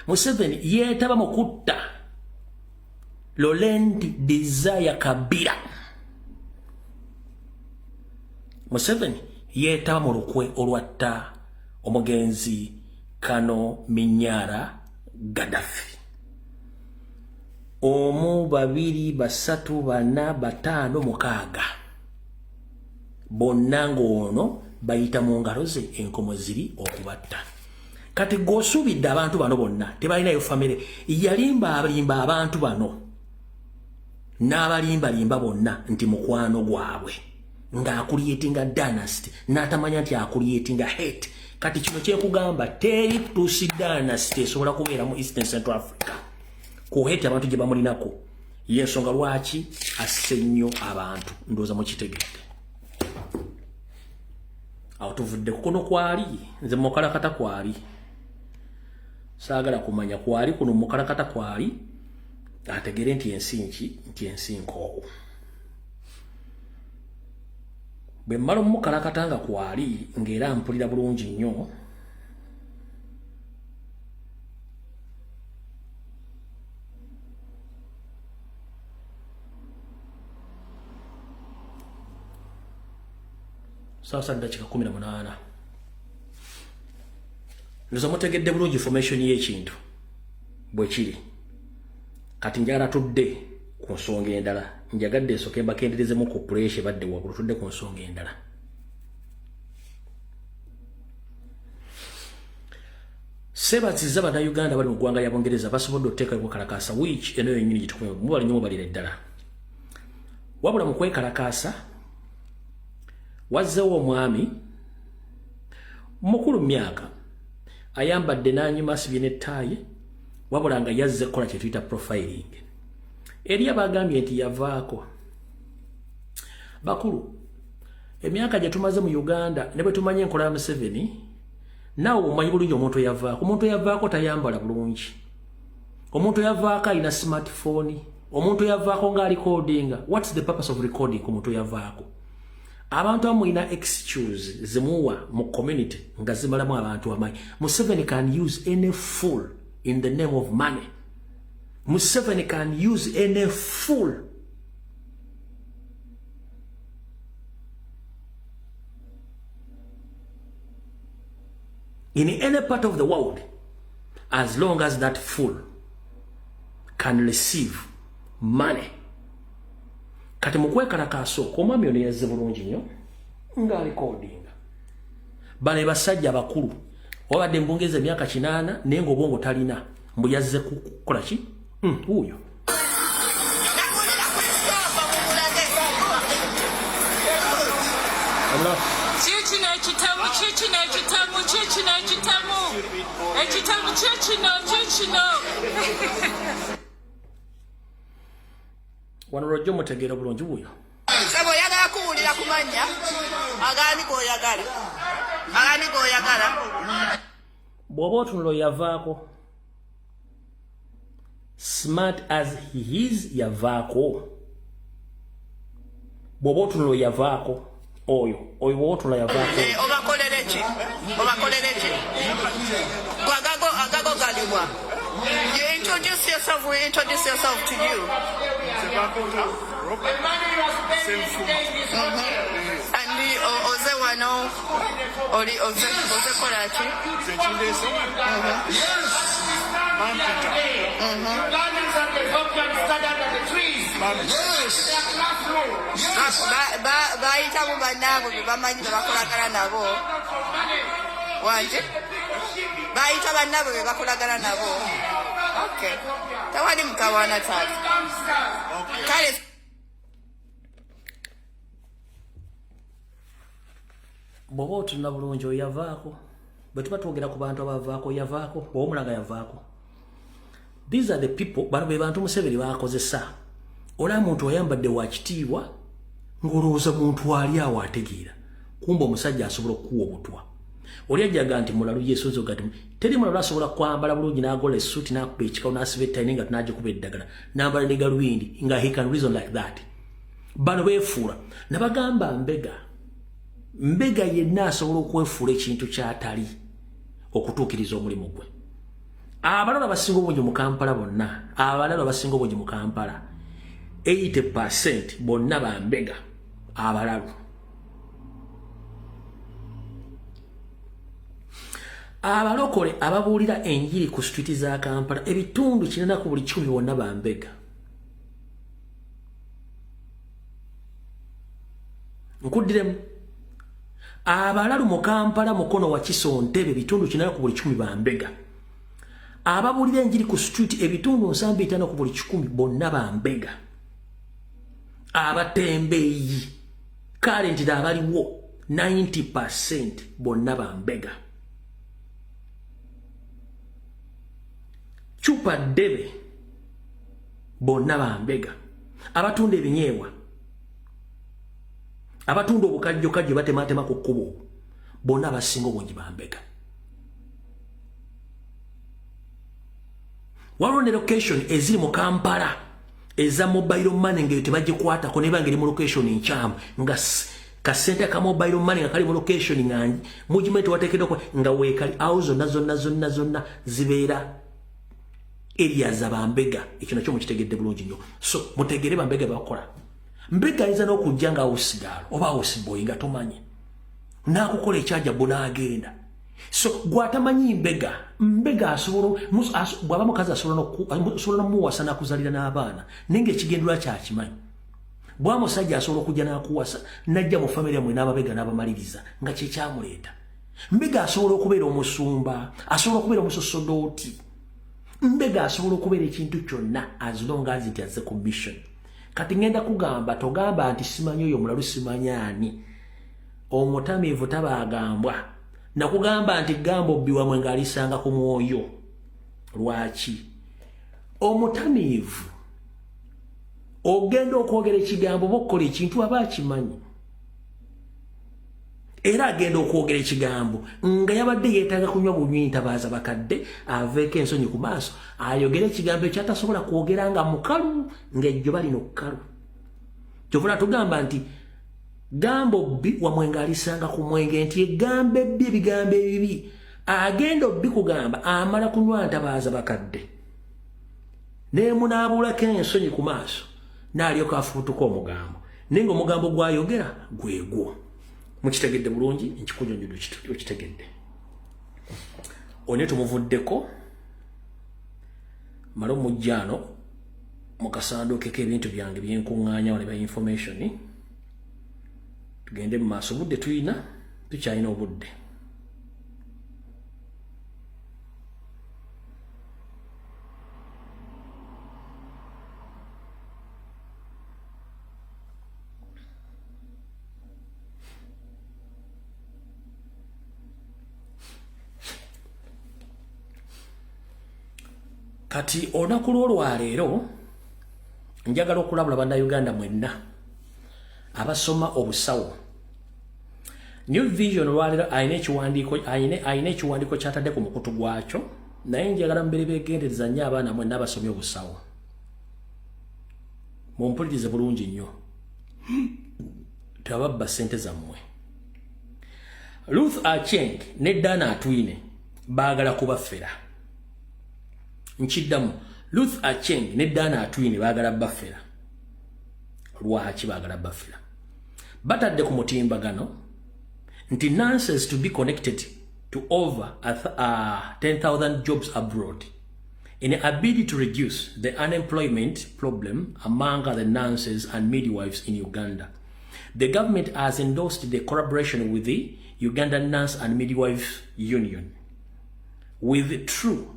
Museveni yeetaba mu kutta Laurent Desire Kabila. Museveni yeetaba mu lukwe olwatta omugenzi Kano Minyara Gaddafi. Omu babiri basatu bana batano mukaaga bonna ng'ono bayita mu ngalo ze enkomo ziri okubatta. Kati g'osuubidde abantu bano bonna tebalinayo famire yalimba abantu bano n'abalimbalimba bonna nti mukwano gwabwe ng'akuliyetinga dynasty n'atamanya nti akuliyetinga hate. Kati kino kyekugamba teri tusi dynasty esobola kubeera mu Eastern Central Africa kuhete abantu gye bamulinako yensonga lwaki asse nnyo abantu ndowooza mukitegedde. Awo tuvudde kukono kwali nze mukalakata kwali saagala kumanya kwali kuno mukalakata kwali ategere nti ensi nkoowu. Bwe mmala omukalakata nga kwali ng'era mpulira bulungi nnyo sasa ndachika 18 nzo mutegedde bulungi information y'ekintu bwe kiri. Kati njagala tudde ku nsonga endala njagadde esooke mbakenderezemu ku pressure badde waggulu tudde ku nsonga endala. Sebaziza bannayuganda bali mu ggwanga lya Bungereza basobodde okuteeka kalakaasa which eno yennyini gitukume mubali nnyo mubalira eddala. Wabula mu kwekalakaasa wazzewo omwami mukulu myaka ayambadde n'anyuma asibye n'ettaayi wabula nga yazze kukola kye tuyita profiling. Eri abagambye nti yavaako. Bakulu emyaka gye tumaze mu Uganda ne bwe tumanye enkola ya Museveni naawe omanyi bulungi omuntu eyavaako. Omuntu eyavaako tayambala bulungi. Omuntu eyavaako alina smartphone. Omuntu eyavaako ng'ali codinga. What's the purpose of recording ku muntu eyavaako? Abantu amulina excuse zimuwa mu community nga zimalamu abantu amanyi. Museveni can use any fool in the name of money. Museveni can use any fool in any part of the world as long as that fool can receive money. Kati mukwekalakaasa omwami ono yazze bulungi nnyo ng'ali codinga bale basajja bakulu obadde mbongeze myaka 8 naye ng'obwongo talina mbu yazze kukola ki huyo wano lwojjo mutegeera bulungi buyo sabo yagala kuwulira kumanya agani goyagala bw'oba otunula yavaako smart as he is yavaako bw'oba otunula yavaako oyo bw'oba otunula yavaako obakolere ki agago galibwa. You introduce yourself, we introduce yourself to you. And the oze wano oli oze kolaki? Bayita mu bannabo bebamanyi bebakolagana nabo wanje bayita bannabo bebakolagana nabo. Okay, tawali mkawana tatu kale bw'oba otunula bulungi oyavaako bwe tuba twogera ku bantu abavaako yavaako bw'oba omulanga yavaako. These are the people bano be bantu Museveni baakozesa. Olaba muntu oyambadde wa kitiibwa ng'olowooza muntu ali awo ategeera kumba omusajja asobola okukuwa obutwa. Oli ajjaga nti mulalu yesuzo gati teri mulalu asobola kwambala bulungi n'agola essuuti n'akuba ekikawo n'asiba ettayini nga tunagikuba eddagala n'ambala ne galubindi nga he can reason like that. Bano beefuula nabagamba mbega yenna asobola okwefuula ekintu ky'atali okutuukiriza omulimu gwe. Abalala abasinga obungi mu Kampala bonna 80% bonna bambega abalalu. Abalokole ababuulira enjiri ku street za Kampala ebitundu 4 ku buli 10 bonna bambega. Nkuddiremu abalalu mu Kampala mukono wa Kisontebe bitundu 4 ku buli 10 bambega. Ababuulira enjiri ku street ebitundu 75 ku buli 10 bonna bambega. Abatembeeyi kale nti abaliwo 90% bonna bambega. Chupa debe bonna bambega. Abatunda ebinyeewa abatunda obukajjo batematema ku kkubo bonna basinga obungi bambega. Waliwo ne location eziri mu Kampala eza mobile money ng'eyo tebagikwatako ne banga eri mu location nkyamu nga kasente ka mobile money nga kali mu location nganyi mujimenti wateekeddwa nga weekali awo zonna zibeera areas za bambega. Ekyo nakyo mukitegedde bulungi nnyo. So mutegere bambega bakola. Mbega ayinza n'okujja nga awusigalo oba awusiboyi nga tomanyi n'akukola ekyaja bunaagenda. So gwatamanyi mbega asobola bw'aba mukazi asobola n'omuwasa n'akuzalira n'abaana naye ng'ekigendera kyakimanyi. Bwa musajja asobola okujja n'akuwasa n'ajja mu famire yammwe n'ababega n'abamaliriza nga kyekyamuleeta. Mbega asobola okubeera omusumba, asobola okubeera omusosodooti, mbega asobola okubeera ekintu kyonna as long as it has a commission. Kati ngenda kugamba togamba nti simanyi oyo omulalu simanyi ani. Omutamiivu tabaagambwa. Nakugamba nti gamba obbi wamwe ng'alisanga ku mwoyo. Lwaki? Omutamiivu ogenda okwogera ekigambo bokkola ekintu aba akimanyi. Era agenda okwogera ekigambo nga yabadde yeetaaga kunywa bunywi ntabaaza bakadde aveeko ensonyi ku maaso ayogera ekigambo ekyatasobola kwogera nga mukalu ng'ejjoba lino kkalu. Kyovula tugamba nti gamba obbi wamwe ng'alisanga ku mwenge nti egamba ebbi ebigambo ebibi agenda obbi kugamba amala kunywa ntabaaza bakadde neemunaabulako ensonyi ku maaso n'alyoka afuutuka omugambo naye ng'omugambo gwayogera gwegwo. Mukitegedde bulungi nkikujonjodde okitegedde. One tumuvuddeko mala omujjaano mu kasanduuke k'ebintu byange byenkuŋŋaanya wano bya information tugende mu maaso. Obudde tukyalina obudde. Kati olunaku lw'olwaleero njagala okulabula bannayuganda mwenna abasoma obusawo. New Vision olwaleero ayina ekiwandiiko kyatadde ku mukutu gwakyo, naye njagala mbere beegendereza nnyo abaana mwenna abasomye obusawo. Mumpulirize bulungi nnyo. Tebabba ssente zammwe. Ruth Acheng ne Dana Atwine baagala kubaffera. Nkiddamu, Ruth Acheng ne Dana Atwine baagala baffera. Lwaki baagala baffera? Batadde ku mutimbagano nti nonsense to be connected to over 10,000 jobs abroad in an ability to reduce the unemployment problem among the nurses and midwives in Uganda. The government has endorsed the collaboration with the Ugandan Nurse and Midwife Union with true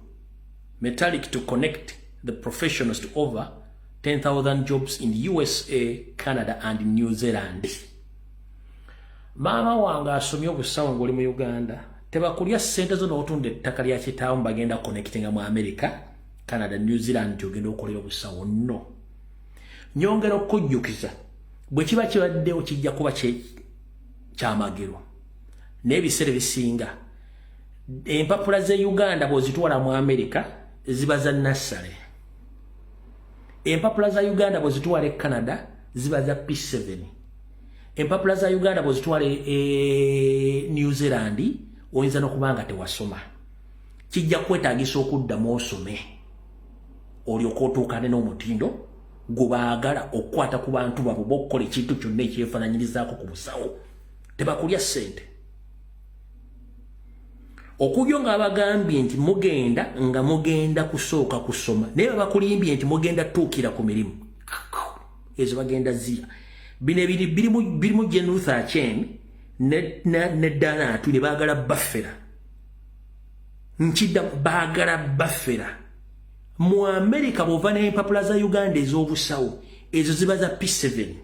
metallic to connect the professionals to over 10,000 jobs in USA, Canada, and New Zealand. Mama wanga asomye obusawo ng'oli mu Uganda tebakulya ssente zo n'otunda ettaka lya kitaawo bagenda connectinga mu America, Canada, New Zealand ogenda okolera obusawo. No. Nyongera okujjukiza bwe kiba kibaddewo kijja kuba kyamagero. N'ebiseera bisinga empapula ze Uganda bw'ozitwala mu America ziba za nassale. Empapula za Uganda bw'ozitwala e Canada ziba za P7. Empapula za Uganda bw'ozitwala New Zealand oyinza n'okubanga tewasoma. Kijja kwetaagisa okuddamu osome olyoka otuukane n'omutindo gwe baagala okukwata ku bantu babo b'okukola ekintu kyonna ekyefaananyirizaako ku busawo. Tebakulya ssente. Okujjo ng'abagambye nti mugenda kusooka kusoma naye bakulimbye nti mugenda tuukira ku mirimu. Ezo bagenda zira. Bino birimu Jane Ruth Acheng ne Dana Atwine baagala baffera. Nkidda baagala baffera. Mu America bw'ova n'empapula za Uganda ez'obusawo ezo ziba za P7.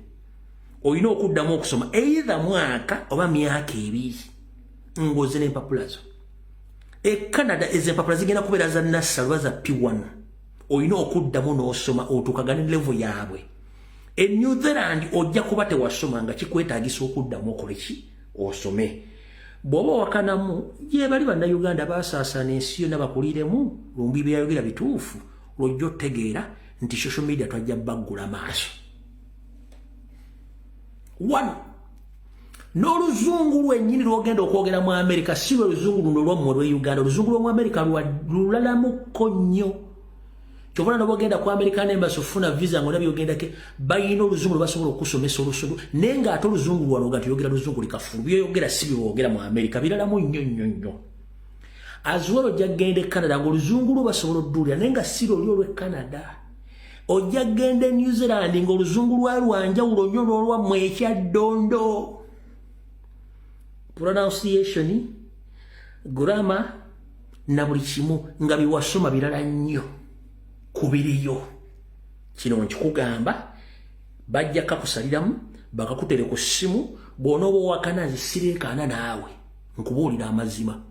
Olina okuddamu okusoma either mwaka oba myaka ebiri ng'oze n'empapula zo. Canada ezo empapula zigenda kubeera za nassale oba za P1. Olina okuddamu n'osoma otuukagane level yaabwe. New Zealand ojja kuba tewasoma nga kikwetaagisa okuddamu okole ki osome. Bw'oba wakanamu gye bali bannayuganda basaasaana ensi yonna bakuliremu lumbi byayogera bituufu lwojja otegeera nti social media twajja baggula maaso. Wano n'oluzungu lwennyini lwogenda okwogera mu America si lwe luzungu luno lwammwe lwe Uganda. Oluzungu lw'omu America lulalamukko nnyo. Kyobona n'obogenda ku American Embassy ofuna visa ng'olina byogendako bayina oluzungu lwe basobola okusomesa olusobo naye ng'ate oluzungu lwano nga tuyogera luzungu likafulu byoyogera si byogera mu America biralamu nnyo. As well ojja kgenda e Canada ng'oluzungu lwo basobola odduulira naye nga si lwoli olw'e Canada. Ojja kgenda e New Zealand ng'oluzungu lwanjawulo nnyo n'olwammwe ekyaddondo. Pronunciation, grammar na buli kimu nga biwasoma birala nnyo. Kubiriyo kino nkikugamba bajja kakusaliramu bakakutere ku ssimu bw'onooba owakana zisireekaana naawe nkubuulira amazima.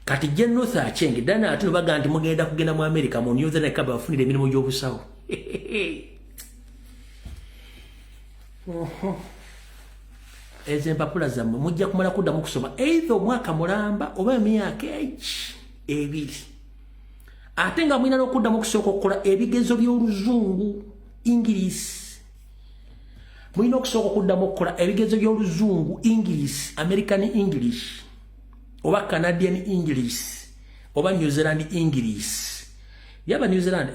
Kati Jane Ruth Acheng Dana Atwine baga nti mugenda kugenda mu America mu New Zealand kaba bafunire emirimu gy'obusawo. Ezo empapula zammwe mujja kumala kuddamu kusoma either omwaka mulamba oba emyaka ebiri. Ate nga mwina n'okuddamu okusooka okukola ebigezo by'oluzungu English. Mwina okusooka okuddamu okukola ebigezo by'oluzungu English, American English oba Canadian English oba New Zealand English. Yaba New Zealand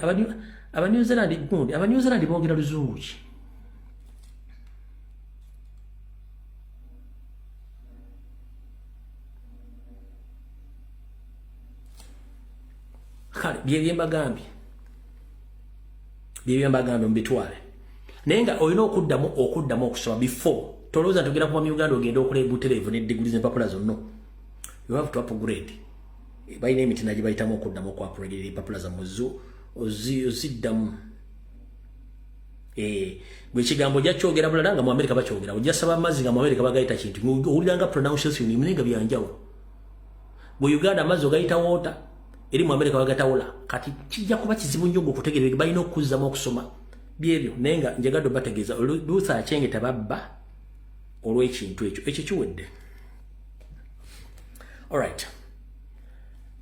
New Zealand boogera luzungu ki? Kale byembagambye mbitwale naye nga olina okuddamu okusoma before tolowooza tugenda kuba mu Uganda ogenda okola butereevu ne diguli z'empapula zonna. You have to upgrade. Balina emitina gye bayitamu okuddamu okuupgrade empapula zammwe oziddamu. Bwe ekigambo ojja kyogera bulala nga mu America bakyogera ojja saba amazzi nga mu America bagayita kintu owuliranga pronunciation nga byanjawulo. Mu Uganda amazzi ogayita water eri mu America bagatawula kati kijja kuba kizibu nnyo okutegeera balina okuzzamu okusoma byebyo naye nga njagala bategeeza Luther Acheng tababba olw'ekintu ekyo kiwedde. All right.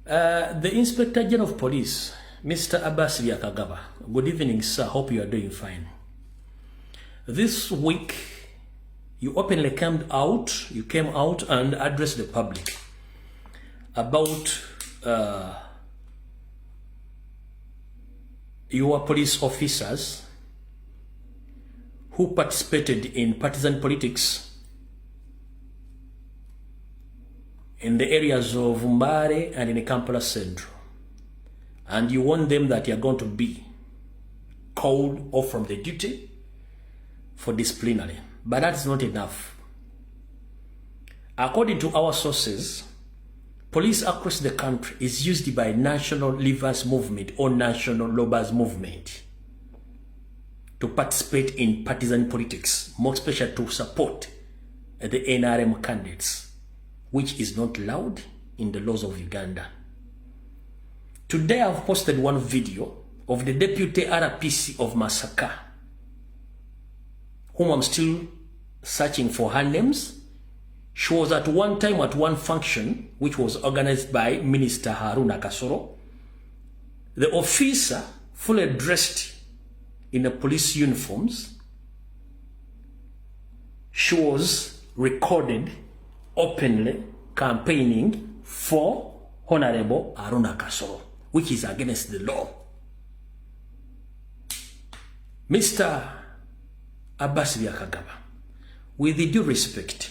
The Inspector General of Police, Mr. Abbas Byakagaba. Good evening, sir. Hope you are doing fine. This week, you openly came out and addressed the public about your police officers who participated in partisan politics in the areas of Mbare and in Kampala Central. And you warn them that you are going to be called off from the duty for disciplinary. But that's not enough. According to our sources, police across the country is used by National Leaders Movement or National Robbers Movement to participate in partisan politics, more especially to support the NRM candidates, which is not allowed in the laws of Uganda. Today I've posted one video of the Deputy RPC of Masaka, whom I'm still searching for her names. She was at one time at one function which was organized by Minister Haruna Kasoro. The officer, fully dressed in the police uniforms, she was recorded openly campaigning for Honorable Haruna Kasoro, which is against the law. Mr. Abbas Byakagaba, with due respect,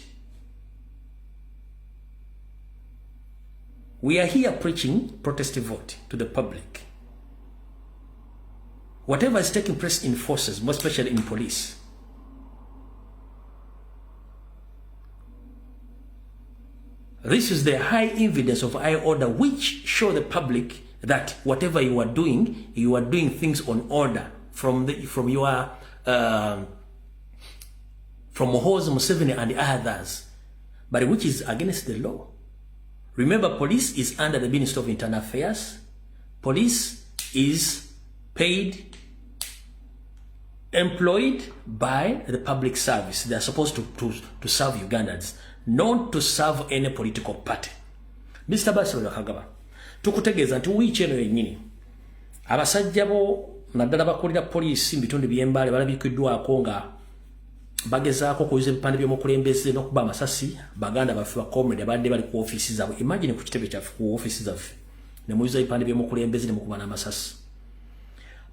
we are here preaching protest vote to the public. Whatever is taking place in forces, most especially in police, this is the high evidence of high order which show the public that whatever you are doing things on order from Muhoozi Museveni and others, but which is against the law. Remember, police is under the Ministry of Internal Affairs. Police is paid, employed by the public service. They are supposed to serve Ugandans, not to serve any political party. Mr. Basiro Kagaba, tukutegeeza nti wiiki eno yennyini abasajja bo naddala bakolera poliisi mu bitundu by'Embale balabikiddwako nga bagezaako okuyiza ebipande by'omukulembeze n'okuba amasasi baganda baffe ba comrade abadde bali ku ofiisi zaabwe. Imagine ku kitebe kyaffe ku ofiisi zaffe ne muyiza ebipande by'omukulembeze ne mukuba n'amasasi.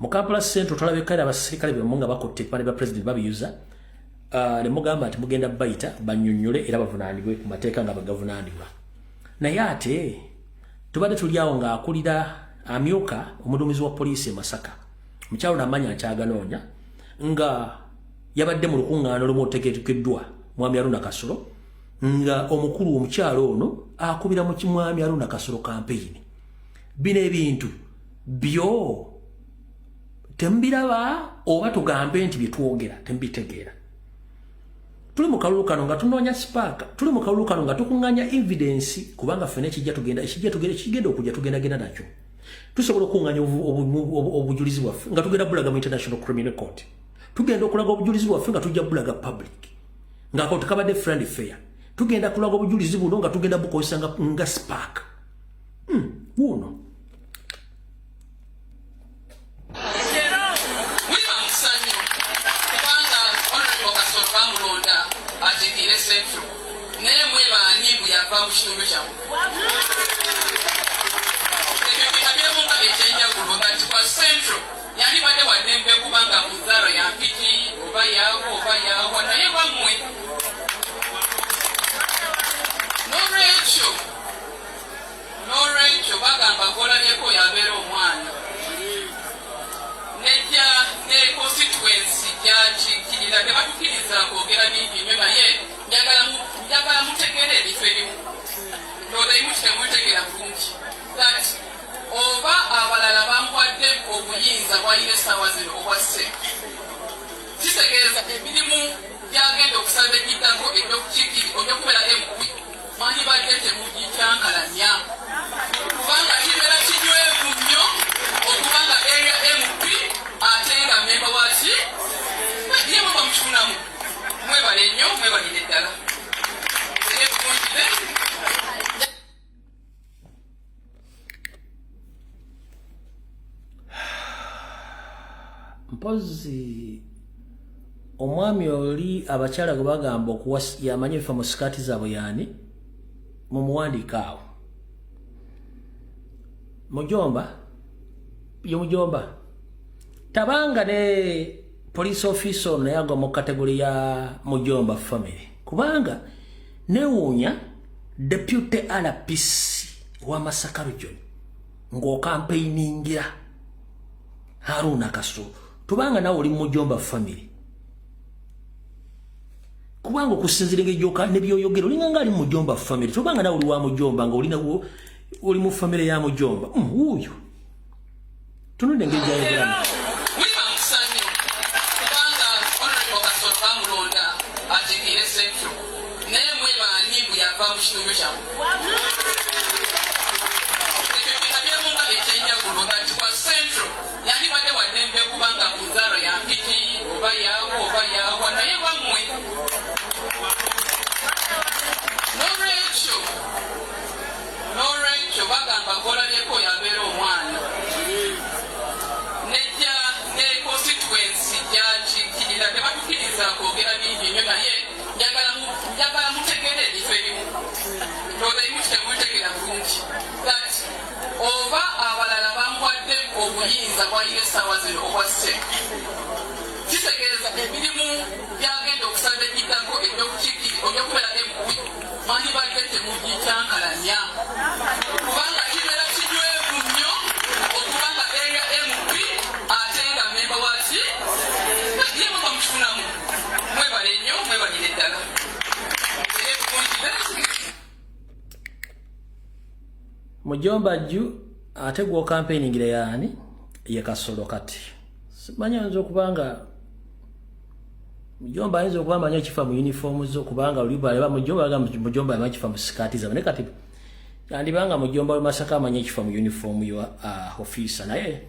Mu Kampala Central tulabekera abasirikale bemmu nga bakotte ebipande bya president babiyuza ne mugamba nti mugenda bayita bannyonnyole era bavunaanibwe ku mateeka nga bagavunaanibwa. Naye ate tubadde tuli awo nga akulira amyuka omuduumizi wa poliisi e Masaka, mukyalo n'amanya akyaganoonya nga yabadde mu lukuŋŋaana olumu olutegekeddwa mwami Haruna Kasoro nga omukulu omukyalo ono akubira mu mwami Haruna Kasoro kampeyini. Bino ebintu byo tembiraba oba tugambe nti bye twogera tembitegeera. Tuli mu kalulu kano nga tunoonya sipaaka, tuli mu kalulu kano nga tukuŋŋaanya evidence kubanga ffene ekigenda okujja tugendagenda nakyo. Tusobola okuŋŋaanya obujulizi bwaffe nga tugenda bulaga mu International Criminal Court. Tugenda okulaga obujulizi bwaffe nga tujja bulaga public nga ako tekabadde friend fair. Tugenda kulaga obujulizi buno nga tugenda bukozesa nga spark wuno. Yani bade wadembe kubanga muzaro ya piti oba yawo naye bamwe Norecho bagamba kolabyeko yabeera omwana nejja ne constituency gyakikirira tebatukiriza kwogera bingi nnyo naye njagala mutegere ebintu ebimu nodayimukitemwetegera bulungi that oba abalala bamuwadde obuyinza bwayina essaawa zino obwasse kitegeeza emirimu gyagenda okusaba egiddako egyokubeera emubi mwandibadde temugikyankalanya kubanga kibeera kinywevu mpozi omwami oli abakyala gwe bagamba yamanye ebifa mu sikaati zaabwe yani mu muwandiika awo mujomba tabanga ne police officer naye agwa mu kategori ya mujomba family kubanga newuunya deputy RPC wa Masaka region ng'okampeiningira Haruna Kaso tubanga nawe oli mujomba family kubanga okusinzira ng'ejjoka ne byoyogero olinga nga ali mujomba family tubanga nawe oli wa mujomba nga oli mu family ya mujomba wuuyo tunudde ng'ejjayogeramu oba abalala bamwadde obuyinza bwa yesawa zino obwasse kitegeeza emirimu byagenda okusaba egiddako ebyokubeera empuwi mani badde temugikyankalanya kubanga kibeera kinywevu nnyo okubanga area mp ate nga memba waki yemuka mukifunamu mwebale nnyo mwebalire ddala mujomba ju ate gwo campaigning ile yani ya Kasolo kati simanya nzo kubanga mujomba hizo kuba manya chifa mu uniform zo kubanga ulibale mujomba ya chifa mu skati za kati yandi banga mujomba wa Masaka manya chifa mu uniform yo officer naye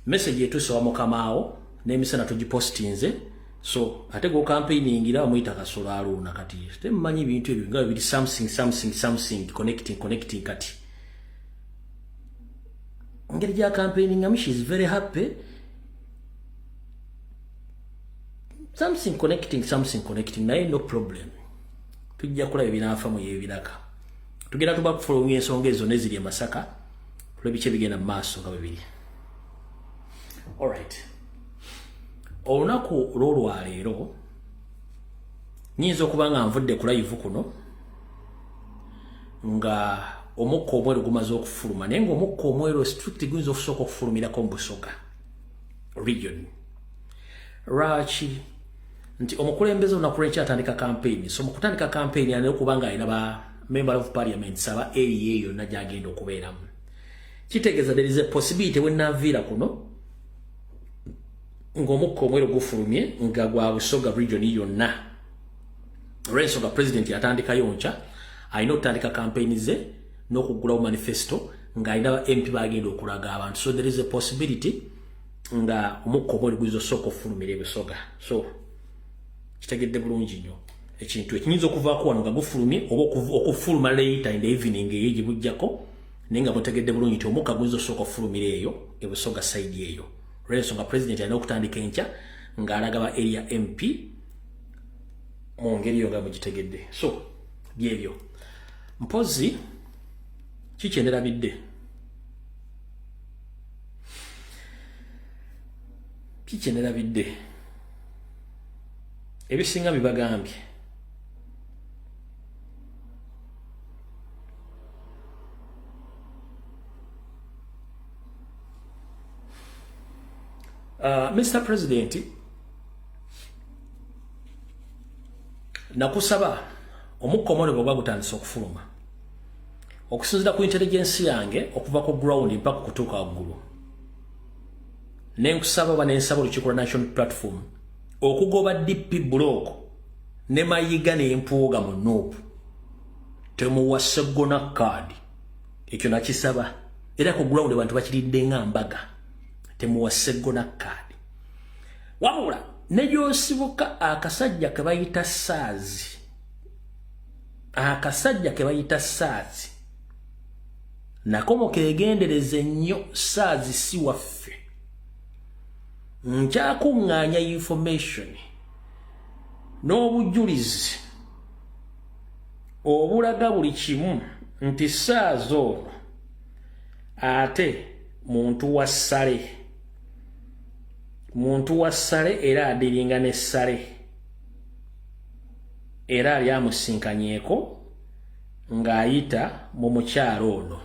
message yetu so amokamao nemisana tujipostinze so ate gwo campaigning ila muita Kasolo Haruna kati temmanyi ibintu ebyo nga biri something connecting kati ngeri ya campaigning she is very happy something connecting naye no problem tujja kula ebinafa mu yebiraka tugenda tuba kufollow ensonga ezo neziri Masaka kulebiche bigenda maaso nga bibiri all right olunaku lwolwaleero nyinza okubanga nvudde ku live kuno nga omukka omweru gumaze okufuluma naye ng'omukka omweru strict guyinza okusooka okufulumirako mu Busoga region lwaki nti omukulembeze olunaku lwekyatandika campaign so mu kutandika campaign alina okubanga alina ba member of parliament saba area eyo yonna gyagenda okubeeramu kitegeeza there is a possibility wennaviira kuno ng'omukka omweru gufulumye nga gwa Busoga region yonna olw'ensonga president yatandikayo nkya alina okutandika campaign ze n'okugulawo manifesto nga alina MP bagenda okulaga abantu so there is a possibility nga omukka omweru guyinza osooka okufulumira e Busoga so kitegedde bulungi nnyo ekintu ekinyinza okuvaako wano nga gufulumye oba okufuluma later in the evening eyo gibujjako naye nga mutegedde bulungi nti omukka guyinza osooka okufulumira eyo e Busoga side eyo olw'ensonga president alina okutandika enkya ng'alaga ba area MP mu ngeri yo nga mugitegedde so byebyo mpozi kikyenderabidde ebisinga bibagambye Mr. President nakusaba omukka omweru bwe gutandise okufuluma okusinzira ku intelligence yange okuva ku ground mpaka kutuuka waggulu nenkusaba oba nensaba olukiiko lwa national platform okugoba DP block ne mayiga n'empuuga mu Nuupu temuwa Sseggona card ekyo nakisaba era ku ground abantu bakiridde nga mbaga temuwa Sseggona card wabula ne gyosibuka akasajja ke bayita saazi nako mukegendereze nnyo saazi si waffe nkyakuŋŋaanya information n'obujulizi obulaga buli kimu nti saazo ate muntu wa ssale era adiringa ne ssale era ali amusinkanyeeko ng'ayita mu mukyalo ono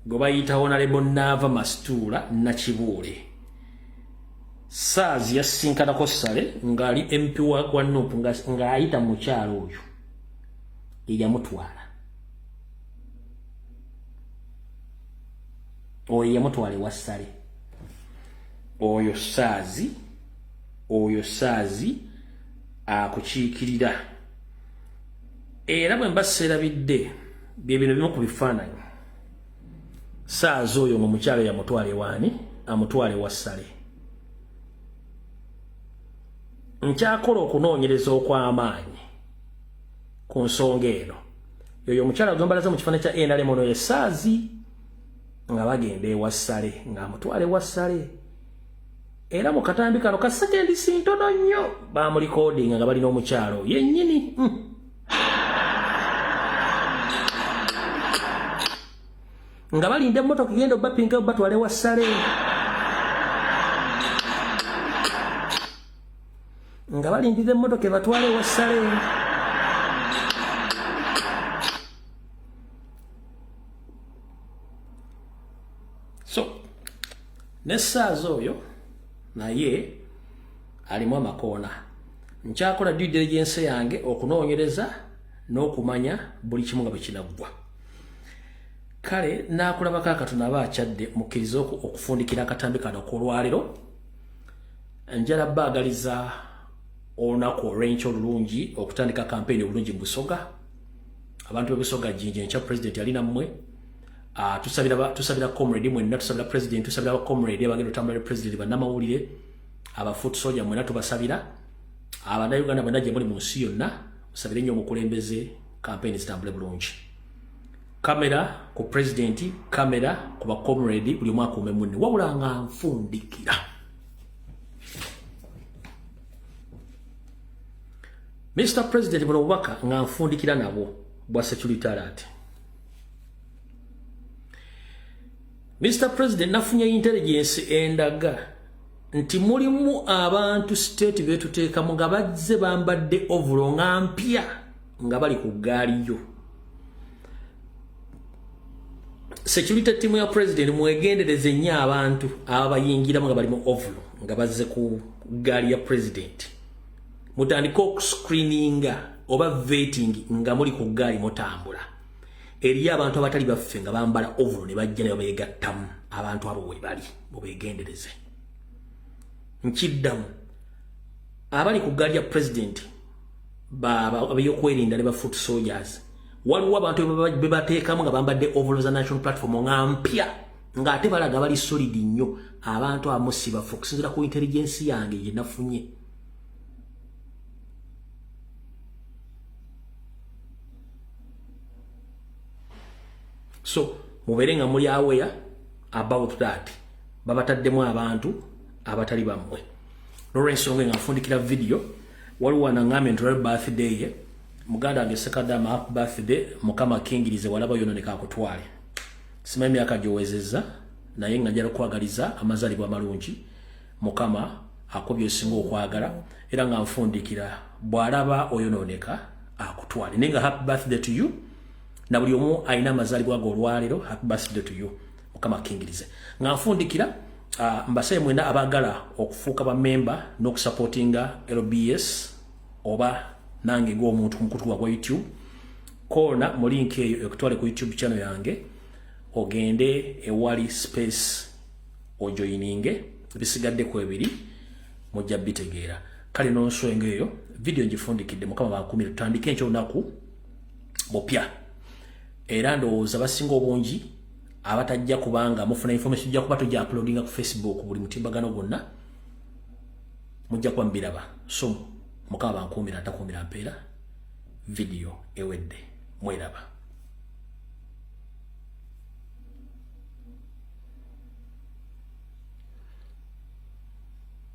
gwe bayita Honorable Nava Mastuula Nakibuule. Saazi yasinkanako ssale ng'ali MP wa Nuupu ng'ayita mu mukyalo oyo yamutwala. Oyo yamutwala ewa ssale. Oyo Saazi akukiikirira. Era bwe mba sserabidde bye bino bimu ku bifaananyi. Saazi oyo mu mukyalo yamutwala ewaani amutwala ewa ssale. Nkyakola okunoonyereza okw'amaanyi ku nsonga eno. Yoyo omukyala gwembalaza mu kifaananyi kya NRM ono ye Saazi nga bagenda ewa ssale ng'amutwala ewa ssale. Era mu katambi kano ka sekendi sintono nnyo baamulikodinga nga balina omukyalo yennyini. Nga balinda emmotoka egenda obbapinga batwala ewa ssale. Nga balindira emmotoka ebatwala ewa ssale. So ne Saazi oyo naye alimu amakoona. Nkyakola due diligence yange okunoonyereza n'okumanya buli kimu nga bwe kinaggwa. Kale naakulabako akatono aba akyadde mukkiriza okufundikira akatambi kano k'olwaleero. Njala baagaliza olunaku olw'enkya olulungi okutandika kampeyini obulungi mu Busoga. Abantu b'e Busoga Jinja enkya President yali nammwe. Tusabira comrade mwenna, tusabira president, tusabira comrade abagenda otambula ne president bannamawulire, abafoot soldier mwenna tubasabira, Abannayuganda bwenna gye muli mu nsi yonna musabire nnyo omukulembeze campaign zitambule bulungi. Kamera ku president, kamera ku ba comrade buli omu akuume munne wabula nga nfundikira. Mr. President buno bubaka nga nfundikira nabo bwa security alert. Mr. President nafunye intelligence endaga nti mulimu abantu state betuteekamu nga bazze bambadde ovulo nga mpya nga bali ku gaali yo. Security team ya president mwegendereze nnyo abantu abayingiramu nga bali mu ovulo nga bazze ku gaali ya president. Mutandika okuscreeninga oba vetting nga muli ku gaali mutambula. Eriyo abantu abatali baffe nga bambala ovulo ne bajja ne babeegattamu abantu abo we bali mubeegendereze. Nkiddamu abali ku gaali ya president abeyokwerinda ne ba foot soldiers waliwo abantu be bateekamu nga bambadde ovulo za national platform nga mpya ng'ate balaga bali solid nnyo. Abantu abamu si bafu okusinziira ku intelligence yange gye nafunye. So mubeere nga muli aware about that. Babataddemu abantu abatali bammwe. Lawrence nga nfundikira video waliwo anangame nti birthday ye muganda wange Sekadama happy birthday mukama kingirize walaba yononeka akutwale. Simanyi myaka gyowezezza naye nga njala kwagaliza amazalibwa amalungi mukama akobye singo okwagala era nga nfundikira bwalaba oyononeka akutwale. Nenga happy birthday to you. Na buli omu aina amazalibwa go olwaleero happy birthday to you mukama kingirize. Nga nfundikira mbasaye mwenda abagala okufuuka ba member n'okusupportinga LBS oba nange go omuntu mukutu gwa YouTube kona mu link eyo ekutwale ku YouTube channel yange ogende ewali space ojoininge bisigadde ku ebiri mujja bitegeera. Kale nonswenga eyo video ngifundikidde mukama bakumira tutandike enkyo lunaku bopya. Era ndowooza basinga obungi abatajja kubanga mufuna information jja kuba tujja uploadinga ku Facebook buli mutimbagano gonna mujja kuba mbiraba. So mukama bankumira atakumira mpeera video ewedde mweraba.